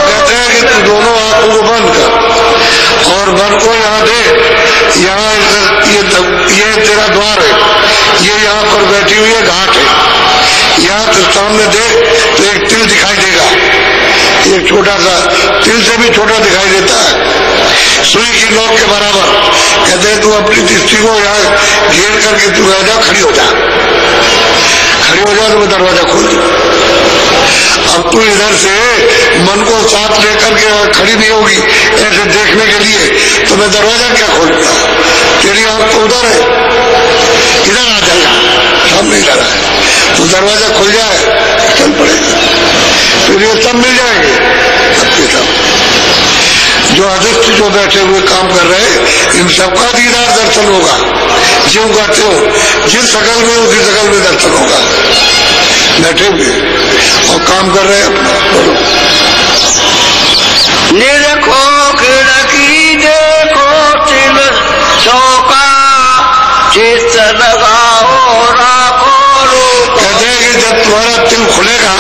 कहते हैं कि तू दोनों आंखों को बंद कर और मन को यहाँ दे, यहाँ ये तेरा द्वार है, ये यहाँ पर बैठी हुई है घाट है, यहाँ तो सामने देख तो एक तिल दिखाई देगा, एक छोटा सा तिल से भी छोटा दिखाई देता है, सुई की नोक के बराबर, कहते हैं तू अपनी दृष्टि को यहाँ घेर करके तू रह जा, खड़ी हो जा, खड़ी हो जा तो मैं दरवाजा खोल दूं, अब तू इधर से मन को साथ लेकर के खड़ी नहीं होगी ऐसे देखने के लिए, तो मैं दरवाजा क्या खोलूंगा, तेरी आंख तो उधर है, इधर आ जाएगा, सामने इधर है, तो दरवाजा खुल जाए चल पड़ेगा, फिर ये सब मिल जाएंगे, सबके सब जो अधिष्ठ जो बैठे हुए काम कर रहे हैं इन सबका दीदार दर्शन होगा, ज्यों कहते हो जिस शकल में उसी शकल में दर्शन होगा, बैठे हुए और काम कर रहे हैं अपना, बोलो निरखो खिड़की देखो तिल चौका चित्त लगाओ राखो रूप, कहते हैं कि जब तुम्हारा तिल खुलेगा,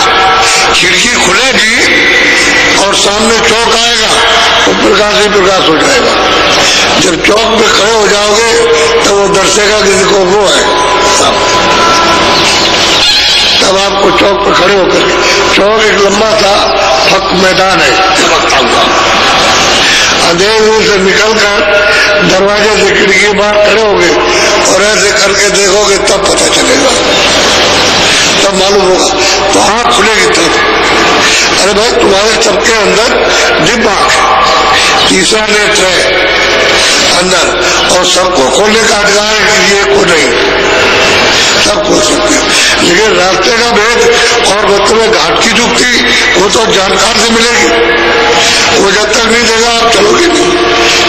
खिड़की खुलेगी और सामने चौक आएगा तो प्रकाश ही प्रकाश हो जाएगा, जब चौक पे खड़े हो जाओगे तो वो दर्शेगा किसी को वो है, तब आपको चौक पे खड़े होकर, चौक एक लंबा सा फक मैदान है चमकता हुआ, अंधेरे से निकलकर दरवाजे से खिड़की के बाहर खड़े होगे और ऐसे करके देखोगे तब पता चलेगा, तब मालूम होगा, तो आँख खुलेगी तब, अरे भाई तुम्हारे सबके अंदर दिव्य आँख है, तीसरा नेत्र है अंदर और सबको खोलने का अधिकार है कि ये को नहीं, सब खोल सकते हैं, लेकिन रास्ते का भेद और बच्चों में घाट की जुक्ति वो तो जानकार से मिलेगी, वो जब तक नहीं देगा आप चलोगे नहीं,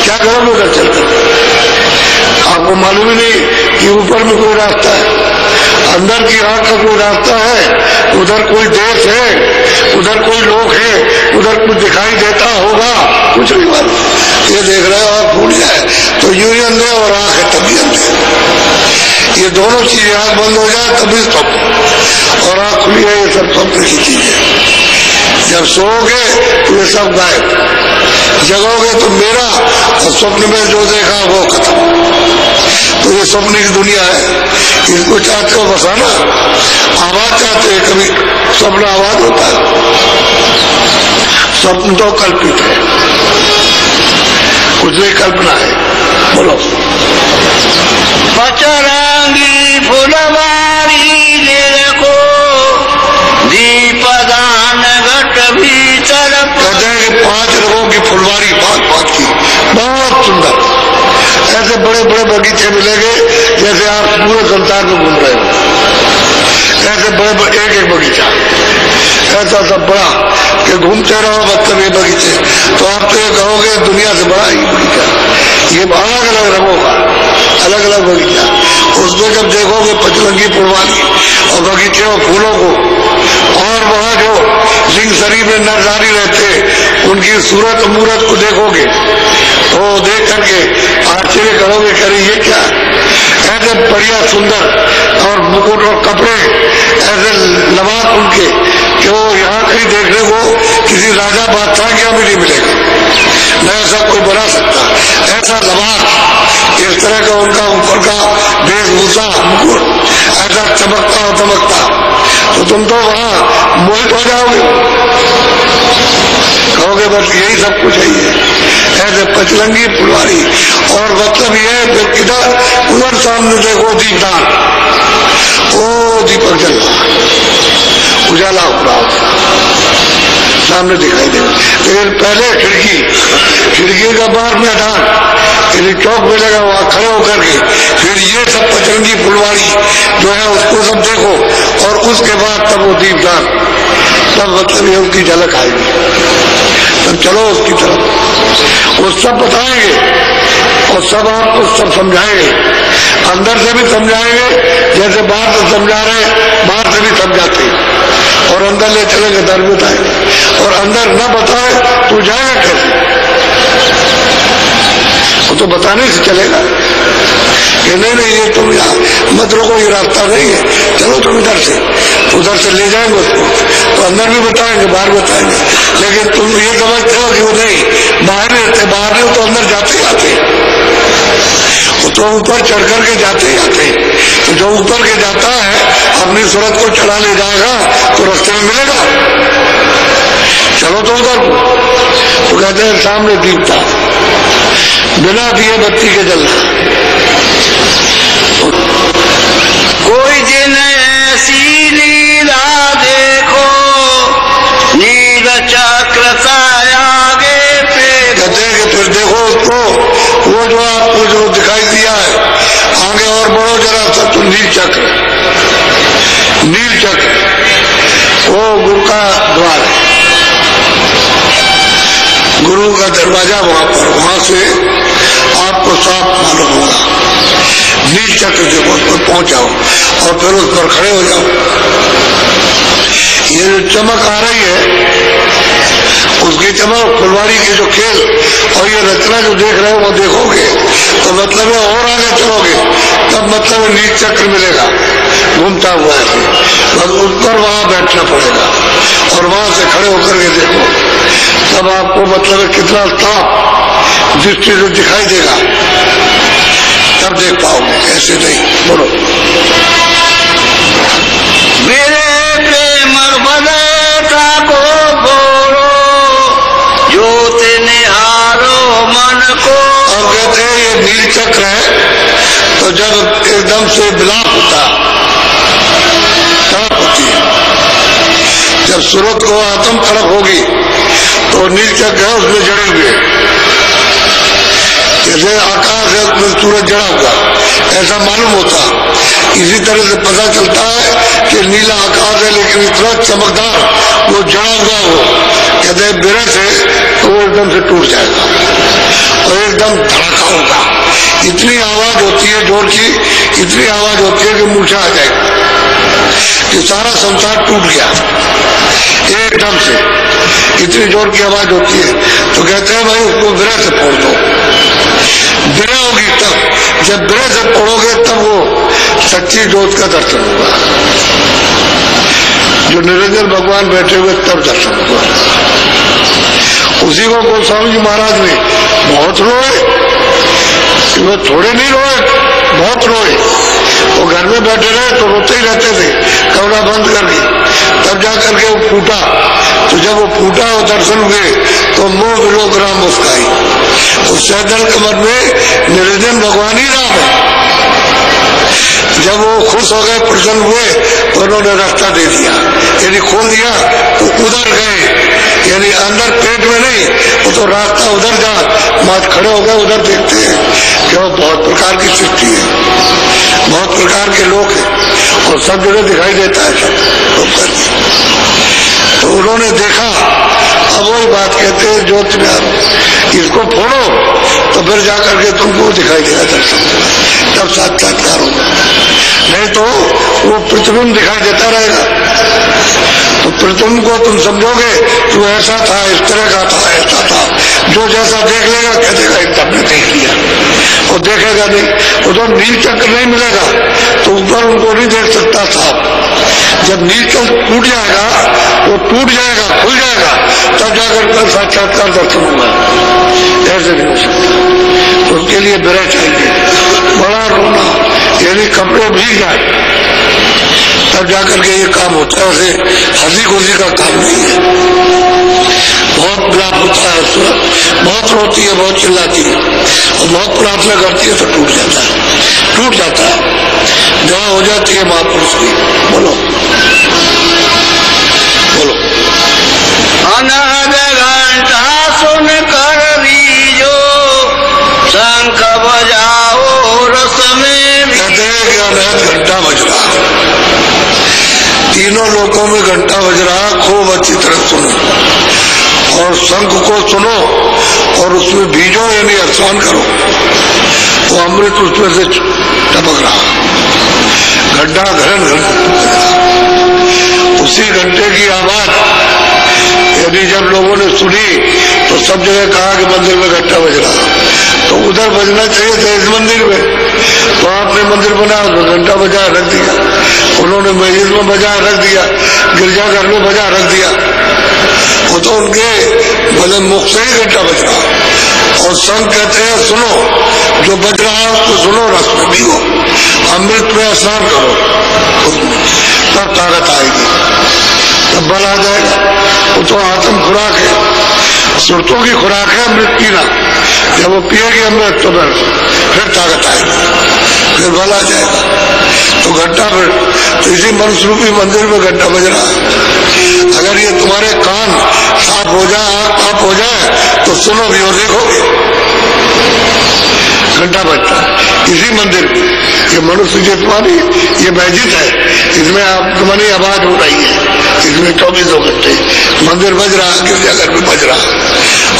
क्या करोगे उधर चलकर, आपको मालूम ही नहीं कि ऊपर में कोई रास्ता है, अंदर की आंख का कोई रास्ता है, उधर कोई देश है, उधर कोई लोग है, उधर कुछ दिखाई देता होगा, कुछ नहीं मालूम, ये देख रहे हो आप भूल जाए तो यूं ही अंधे और आंख है तभी अंधे, ये दोनों चीजें आंख बंद हो जाए तभी स्वप्न और आंख खुली है, ये सब स्वप्न की चीजें, जब सोओगे तो ये सब गायब, जगोगे तो मेरा और स्वप्न में जो देखा वो खत्म, तो ये स्वप्न की दुनिया है, इसको चाहते हो बसाना, आवाज चाहते हैं, कभी स्वप्न आवाज होता है, स्वप्न तो कल्पित है, कुछ नहीं कल्पना है, बोलो पचरंगी फुलवारी देखो दीपदान घट भी ऐसे बड़े बड़े बगीचे मिलेंगे जैसे आप पूरे संसार में घूम रहे हो, ऐसे बड़े बड़े एक एक बगीचा ऐसा सब बड़ा कि घूमते रहो मतलब ये बगीचे, तो आप तो ये कहोगे दुनिया से बड़ा ही बगीचा, ये अलग अलग रंगों का अलग अलग बगीचा। उसमें जब देखोगे पचलंगी फुलवारी और बगीचे और फूलों को, और वहाँ जो सिंह शरीफ में नर नारी रहते उनकी सूरत मूरत को देखोगे तो देख करके आश्चर्य करोगे, करे ये क्या, ऐसे बढ़िया सुंदर और मुकुट और कपड़े ऐसे लबास उनके कि वो यहाँ कहीं देखने को किसी राजा बादशाह के यहाँ भी नहीं मिलेगा, न ऐसा कोई बना सकता, ऐसा लबास, इस तरह का उनका ऊपर का वेशभूषा मुकुट ऐसा चमकता और दमकता, तो तुम तो वहां मोहित हो जाओगे, कहोगे बस यही सब कुछ है ये, ऐसे पचलंगी फुलवारी। और मतलब ये इधर उधर सामने देखो दीपदान, ओ दीपक जल रहा, उजाला हो रहा होता सामने दिखाई देगा, लेकिन पहले खिड़की का बाहर मैदान, चौक में लगा हुआ खड़े होकर के फिर ये सब पचलंगी फुलवारी जो है उसको सब देखो, और उसके बाद तब वो दीपदान, तब मतलब ये उसकी झलक आएगी, तब चलो उसकी तरफ, वो सब बताएंगे और सब आपको सब समझाएंगे, अंदर से भी समझाएंगे जैसे बाहर से समझा रहे, बाहर से भी समझाते, और अंदर ले चलेंगे दर बताएंगे, और अंदर न बताए तो जाएगा कैसे, वो तो बताने से चलेगा कि नहीं ये तुम यहाँ मत रोको, ये रास्ता नहीं है, चलो तुम इधर से ले जाएंगे उसको, तो अंदर भी बताएंगे बाहर बताएंगे, लेकिन तुम ये समझते हो कि वो नहीं बाहर रहते, बाहर नहीं तो अंदर जाते जाते, वो तो ऊपर चढ़ करके जाते, तो जो ऊपर के जाता है अपनी सूरत को चढ़ा ले जाएगा तो रास्ते में मिलेगा, चलो तो उधर, तो कहते हैं सामने दीपता बिना दिए बत्ती के जलना, कोई दिन ऐसी लीला देखो नील चक्र आगे पे, कहते हैं कि फिर देखो उसको, वो जो आपको जो दिखाई दिया है आगे और बढ़ो जरा सा, तो नील चक्र वो गुरु का द्वार है, गुरु का दरवाजा वहां पर, वहां से आपको साफ मालूम होगा, नील चक्र से उस पर पहुंचाओ और फिर उस पर खड़े हो जाओ, ये जो चमक आ रही है उसकी चमक फुलवारी के जो खेल और ये रचना जो देख रहे हो वो देखोगे तो मतलब है और आगे चलोगे तब मतलब नील चक्र मिलेगा घूमता हुआ है, बस उस पर वहां बैठना पड़ेगा और वहां से खड़े होकर के देखो, तब आपको मतलब कितना साफ दृष्टि से दिखाई देगा, तब देख पाओगे, ऐसे नहीं। बोलो मेरे प्रेम बदता को बोलो ज्योत निहारो मन को। अब कहते हैं ये नील चक्र है, तो जब एकदम से विलाप होता, तड़प होती है, जब सूरत को आत्म तड़प होगी तो नील चक्र है उसमें जड़े हुए, जैसे आकाश है उसमें सूरज जड़ा हुआ, ऐसा मालूम होता। इसी तरह से पता चलता है कि नीला आकाश है लेकिन इतना चमकदार वो जड़ा हुआ हो, कहते हैं बिरस है तो वो एकदम से टूट जाएगा और एकदम धड़ाका होगा, इतनी आवाज होती है जोर की, इतनी आवाज होती है कि मूर्छा आ जाएगी कि सारा संसार टूट गया एकदम से, इतनी जोर की आवाज होती है। तो कहते हैं भाई उसको बिरह से फोड़ दो, बिरह होगी तब, जब बिरह से फोड़ोगे तब वो सच्ची जोत का दर्शन होगा, जो निरंजन भगवान बैठे हुए तब दर्शन होगा। उसी को गोस्वामी जी महाराज ने बहुत रोए, वो थोड़े नहीं रोए, बहुत रोए, वो घर में बैठे रहे तो रोते ही रहते थे कमरा बंद करके, तब जाकर के वो फूटा, तो जब वो फूटा और दर्शन हुए तो मोह विलोक राम मुस्काई, उस सैदल कमर में निरंजन भगवान ही राम है। जब वो खुश हो गए प्रसन्न हुए तो उन्होंने रास्ता दे दिया, यदि खोल दिया तो उधर गए कि यानी अंदर पेट में नहीं, वो तो रास्ता उधर जहाँ मात खड़े हो गए उधर देखते हैं कि वो बहुत प्रकार की सृष्टि है, बहुत प्रकार के लोग हैं और सब जगह दिखाई देता है सब। तो उन्होंने देखा, अब वही बात कहते हैं ज्योति में इसको फोड़ो तो फिर जाकर के तुमको दिखाई देगा दर्शन, तब साक्षात्कार होगा, नहीं तो वो प्रतिबिंब दिखाई देता रहेगा। तो प्रतिबिंब को तुम समझोगे कि वो ऐसा था, इस तरह का था, ऐसा था, जो जैसा देख लेगा कह देगा एकदम ने देख लिया, वो देखेगा नहीं, वो तो नील चक्र नहीं मिलेगा तो ऊपर उनको नहीं देख सकता था। जब नील चक्र टूट जाएगा, वो टूट जाएगा, खुल जाएगा, तब जाकर कल साक्षात्कार दर्शन होगा, ऐसे नहीं हो सकता। तो उसके लिए विरह चाहिए, बड़ा रोना, यानी कपड़े भीग जाए तब जाकर के ये काम होता है, ऐसे हंसी खुशी का काम नहीं है। बहुत विलाप होता है, बहुत रोती है, बहुत चिल्लाती है और बहुत प्रार्थना करती है तो टूट जाता है, टूट जाता है, जहाँ हो जाती है महापुरुष की। बोलो बोलो। अनाद घंटा सुन कर रीजो, शंख बजाओ रस में। कहते हैं कि अनाद घंटा बज रहा, तीनों लोकों में घंटा बज रहा, खूब अच्छी तरह सुनो और शंख को सुनो और उसमें बीजो यानी स्नान करो, वो अमृत उसमें से टपक रहा, घंटा घरन घरन उसी घंटे की आवाज यदि जब लोगों ने सुनी तो सब जगह कहा कि मंदिर में घंटा बज रहा, तो उधर बजना चाहिए था इस मंदिर में, तो आपने मंदिर बनाया उसमें घंटा बजा रख दिया, उन्होंने मस्जिद में बजा रख दिया, गिरजाघर में बजा रख दिया, वो तो उनके भले मुख से ही घंटा बज रहा। और संत कहते हैं सुनो, जो बज रहा है उसको सुनो, रस में भीगो, अमृत में स्नान करो, तब ताकत आएगी, तब बल आ जाएगा। वो तो आत्म खुराक है, सुरतों की खुराक है अमृत पीना, जब वो पिएगी अमृत तो फिर ताकत आएगी, फिर बल आ जाएगा। तो घंटा फिर तो इसी मनुष्य रूपी मंदिर में घंटा बज रहा है। अगर ये तुम्हारे कान साफ हो जाए, आँख पाप हो जाए तो सुनो भी और देखोगे घंटा बजता है इसी मंदिर में। ये मनुष्य जितवानी ये मस्जिद है, इसमें आप तुम्हारी आवाज हो रही है, इसमें 24 घंटे मंदिर बज रहा, गिरजाघर में बज रहा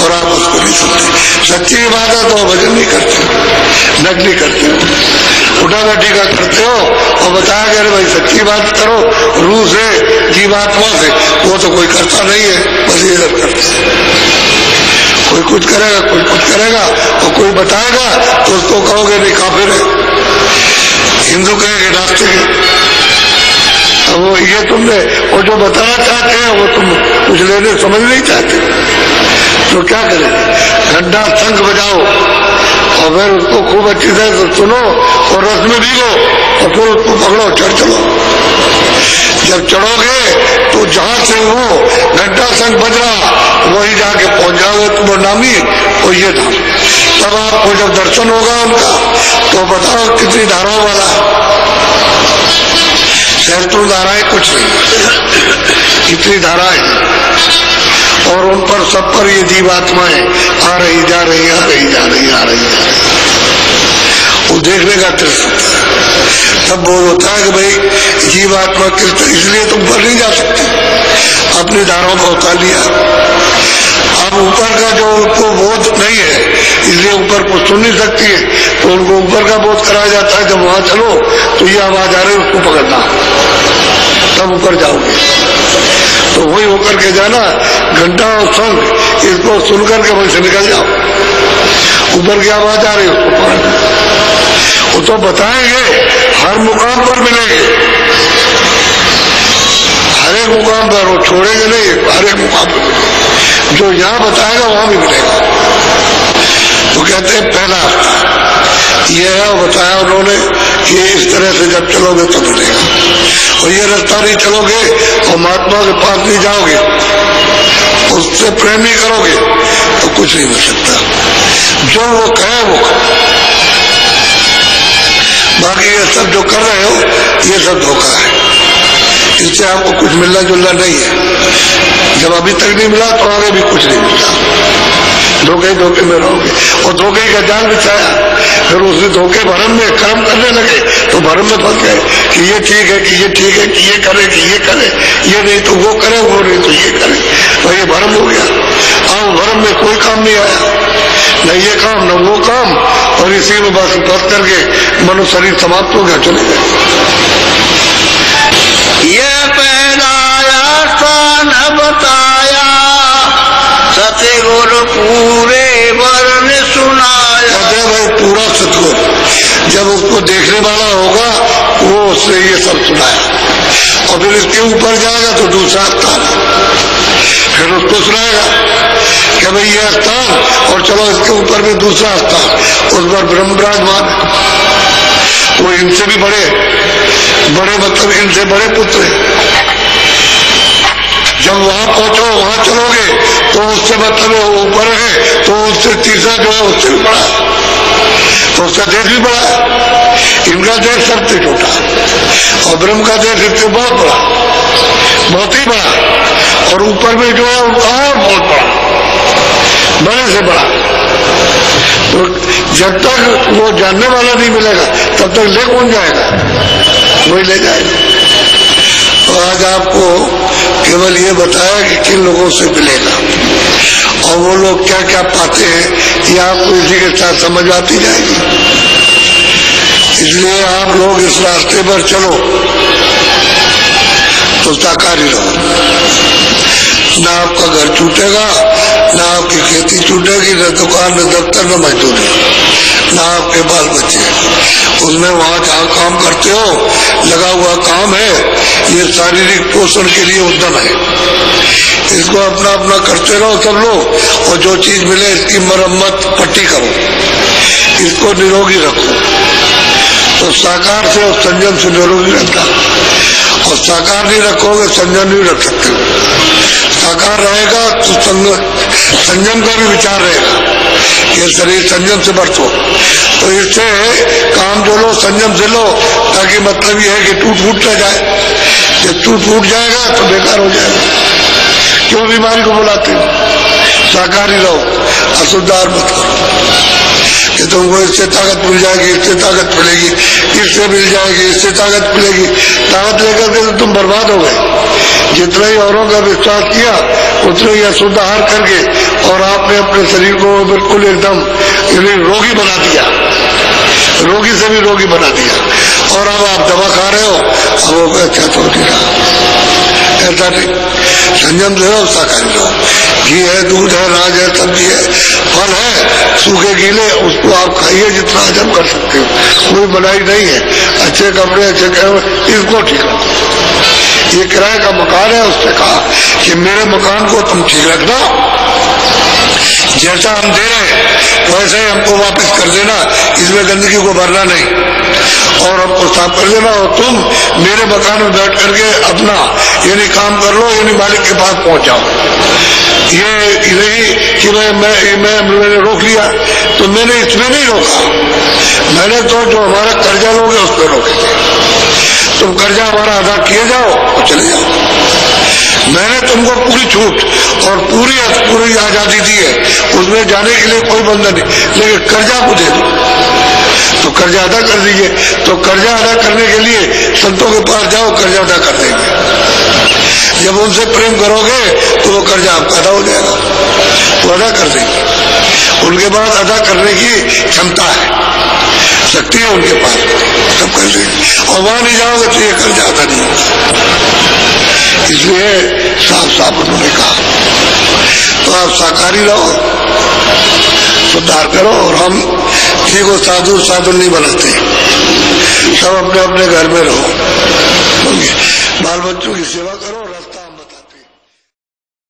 और आप उसको नहीं सुनते। सच्ची इबादत हो, भजन नहीं करते, नकली करते हो, उठा बैठी का करते हो और बताया गया भाई सच्ची बात करो रूह से, जीवात्मा से, वो तो कोई करता नहीं है, बस ये सब करते हैं। कोई कुछ करेगा, कोई कुछ करेगा और कोई बताएगा तो उसको कहोगे नहीं काफिर है, हिंदू कहेंगे नास्तिक है। अब वो ये तुमने वो जो बताना चाहते हैं वो तुम कुछ लेने समझ नहीं चाहते, तो क्या करें? घंटा शंख बजाओ और फिर उसको खूब अच्छी तरह से सुनो और रस में भीगो और फिर उसको पकड़ो, चढ़ चलो। जब चढ़ोगे तो जहां से वो घंटा शंख बज रहा वही जाके पहुंच जाओगे, तुम नामी और ये धाम। तब आपको जब दर्शन होगा उनका तो बताओ कितनी धाराओं वाला सैकड़ों धाराएं कुछ नहीं, इतनी धाराएं और उन पर सब पर ये जीवात्माएं आ रही जा रही, आ रही जा रही, आ रही जा रही, वो देखने का दृश्य होता है। तब बोल होता है कि भाई जीवात्मा किस, इसलिए तुम पर नहीं जा सकते, अपनी धाराओं को उतार लिया। अब ऊपर का जो उनको बोध नहीं है इसलिए ऊपर को सुन नहीं सकती है, तो उनको ऊपर का बोध कराया जाता है। जब वहां चलो तो ये आवाज आ रही है उसको पकड़ना, तब ऊपर जाओगे। तो वही होकर के जाना, घंटा और शंख इसको सुनकर के वहीं से निकल जाओ, ऊपर की आवाज आ रही है उसको पकड़ना। वो तो बताएंगे हर मुकाम पर मिलेंगे, हर एक मुकाम पर, वो छोड़ेंगे नहीं, हर एक मुकाम पर मिलेंगे, जो यहाँ बताएगा वहां भी मिलेगा। तो कहते हैं पहला ये है, बताया उन्होंने कि इस तरह से जब चलोगे तो मिलेगा, और ये रास्ता नहीं चलोगे और महात्मा के पास नहीं जाओगे, उससे प्रेम नहीं करोगे तो कुछ नहीं मिल सकता। जो वो कहे वो बाकी ये सब जो कर रहे हो ये सब धोखा है, इससे आपको कुछ मिलना जुलना नहीं है। जब अभी तक नहीं मिला तो आगे भी कुछ नहीं मिलता। धोखे धोखे में रहोगे और धोखे का जाल बिछाया, फिर उसी धोखे भरम में कर्म करने लगे तो भरम में फंस गए कि ये ठीक है, कि ये ठीक है, कि ये करे, कि ये करे, ये नहीं तो वो करे, वो नहीं तो ये करे, तो ये भरम हो गया। अब भरम में कोई काम नहीं आया, न ये काम न वो काम, और इसी में बस फंस करके मनुष्य शरीर समाप्त हो गया, चले गए। ये पहनाया स्थान बताया, सतगुरु पूरे वर्ण सुनाया। भाई पूरा सतगुरु जब उसको देखने वाला होगा वो उसने ये सब सुनाया, और फिर इसके ऊपर जाएगा तो दूसरा स्थान, फिर उसको सुनाएगा कि भाई ये स्थान, और चलो इसके ऊपर भी दूसरा स्थान, उस पर ब्रह्म विराजमान, वो इनसे भी बड़े मतलब इनसे बड़े पुत्र हैं। जब वहां पहुंचो, वहां चलोगे तो उससे मतलब ऊपर है, तो उससे तीसरा जो है उससे भी बड़ा, तो उसका देश भी बड़ा है। इनका देश सबसे छोटा और ब्रह्म का देश इससे बहुत बड़ा, बहुत ही बड़ा, और ऊपर में जो है और बहुत बड़ा, बड़े से बड़ा। तो जब तक वो जानने वाला नहीं मिलेगा तब तक ले कौन जाएगा, वही ले जाएगा। तो आज आपको केवल ये बताया कि किन लोगों से मिलेगा और वो लोग क्या क्या पाते हैं, ये आपको इसी के साथ समझ आती जाएगी। इसलिए आप लोग इस रास्ते पर चलो तो साकारी रहो, ना आपका घर छूटेगा, ना आपकी खेती छूटेगी, न दुकान, न दफ्तर, न मजदूरी, ना आपके बाल बच्चे। उसमें वहां जहाँ काम करते हो लगा हुआ काम है, ये शारीरिक पोषण के लिए उद्यम है, इसको अपना अपना करते रहो सब लोग, और जो चीज मिले इसकी मरम्मत पट्टी करो, इसको निरोगी रखो। तो साकार से और संयम से निरोगी रहता, और साकार नहीं रखोगे संयम नहीं रख सकते। साकार रहेगा तो संयम का भी विचार रहेगा, ये शरीर संयम से बरतो, तो इससे काम जो लो संयम से लो, ताकि मतलब ये है कि टूट फूट न जाए। जब टूट फूट जाएगा तो बेकार हो जाएगा। क्यों बीमारी को बुलाते हो? साकारी रहो, असुधार मत करो कि तुमको इससे ताकत मिल जाएगी, इससे ताकत मिलेगी, इससे मिल जाएगी, इससे ताकत मिलेगी। ताकत लेकर के तो तुम बर्बाद हो गए। जितना ही औरों का विश्वास किया उतना ही अशुद्ध आहार करके और आपने अपने शरीर को बिल्कुल एकदम रोगी बना दिया, रोगी से भी रोगी बना दिया, और अब आप दवा खा रहे हो, अब वो अच्छा तो नहीं रहा। ऐसा नहीं, संयम से रहो, साकारी रहो। घी है, दूध है, राज है, सब्जी है, फल है, सूखे गीले, उसको आप खाइए जितना हजम कर सकते हो, कोई बनाई नहीं है। अच्छे कपड़े, अच्छे इसको ठीक रखो। ये किराए का मकान है, उससे कहा कि मेरे मकान को तुम ठीक रखना, जैसा हम दे रहे वैसे ही हमको वापस कर देना, इसमें गंदगी को भरना नहीं, और हमको साफ कर देना, और तुम मेरे मकान में बैठ करके अपना यानी काम कर लो, यानी मालिक के पास पहुंच जाओ। ये नहीं कि मैंने रोक लिया, तो मैंने इसमें नहीं रोका, मैंने तो जो हमारा कर्जा लोगे उस पर रोके। तुम कर्जा हमारा अदा किए जाओ और चले जाओ। मैंने तुमको पूरी छूट और पूरी आजादी दी है, उसमें जाने के लिए कोई बंधन नहीं, लेकिन कर्जा को दे दो तो कर्जा अदा कर दीजिए। तो कर्जा अदा करने के लिए संतों के पास जाओ, कर्जा अदा कर देंगे। जब उनसे प्रेम करोगे तो वो कर्जा आपका अदा हो जाएगा, वो अदा कर देंगे। उनके पास अदा करने की क्षमता है, शक्ति है उनके पास, सब कर देंगे। और वहां नहीं जाओगे तो ये कर्जा अदा नहीं होगा। इसलिए साफ साफ उन्होंने कहा, तो आप साकारी रहो, सुधार करो। और हम किसी को साधु नहीं बनाते, सब अपने अपने घर में रहो, बाल बच्चों की सेवा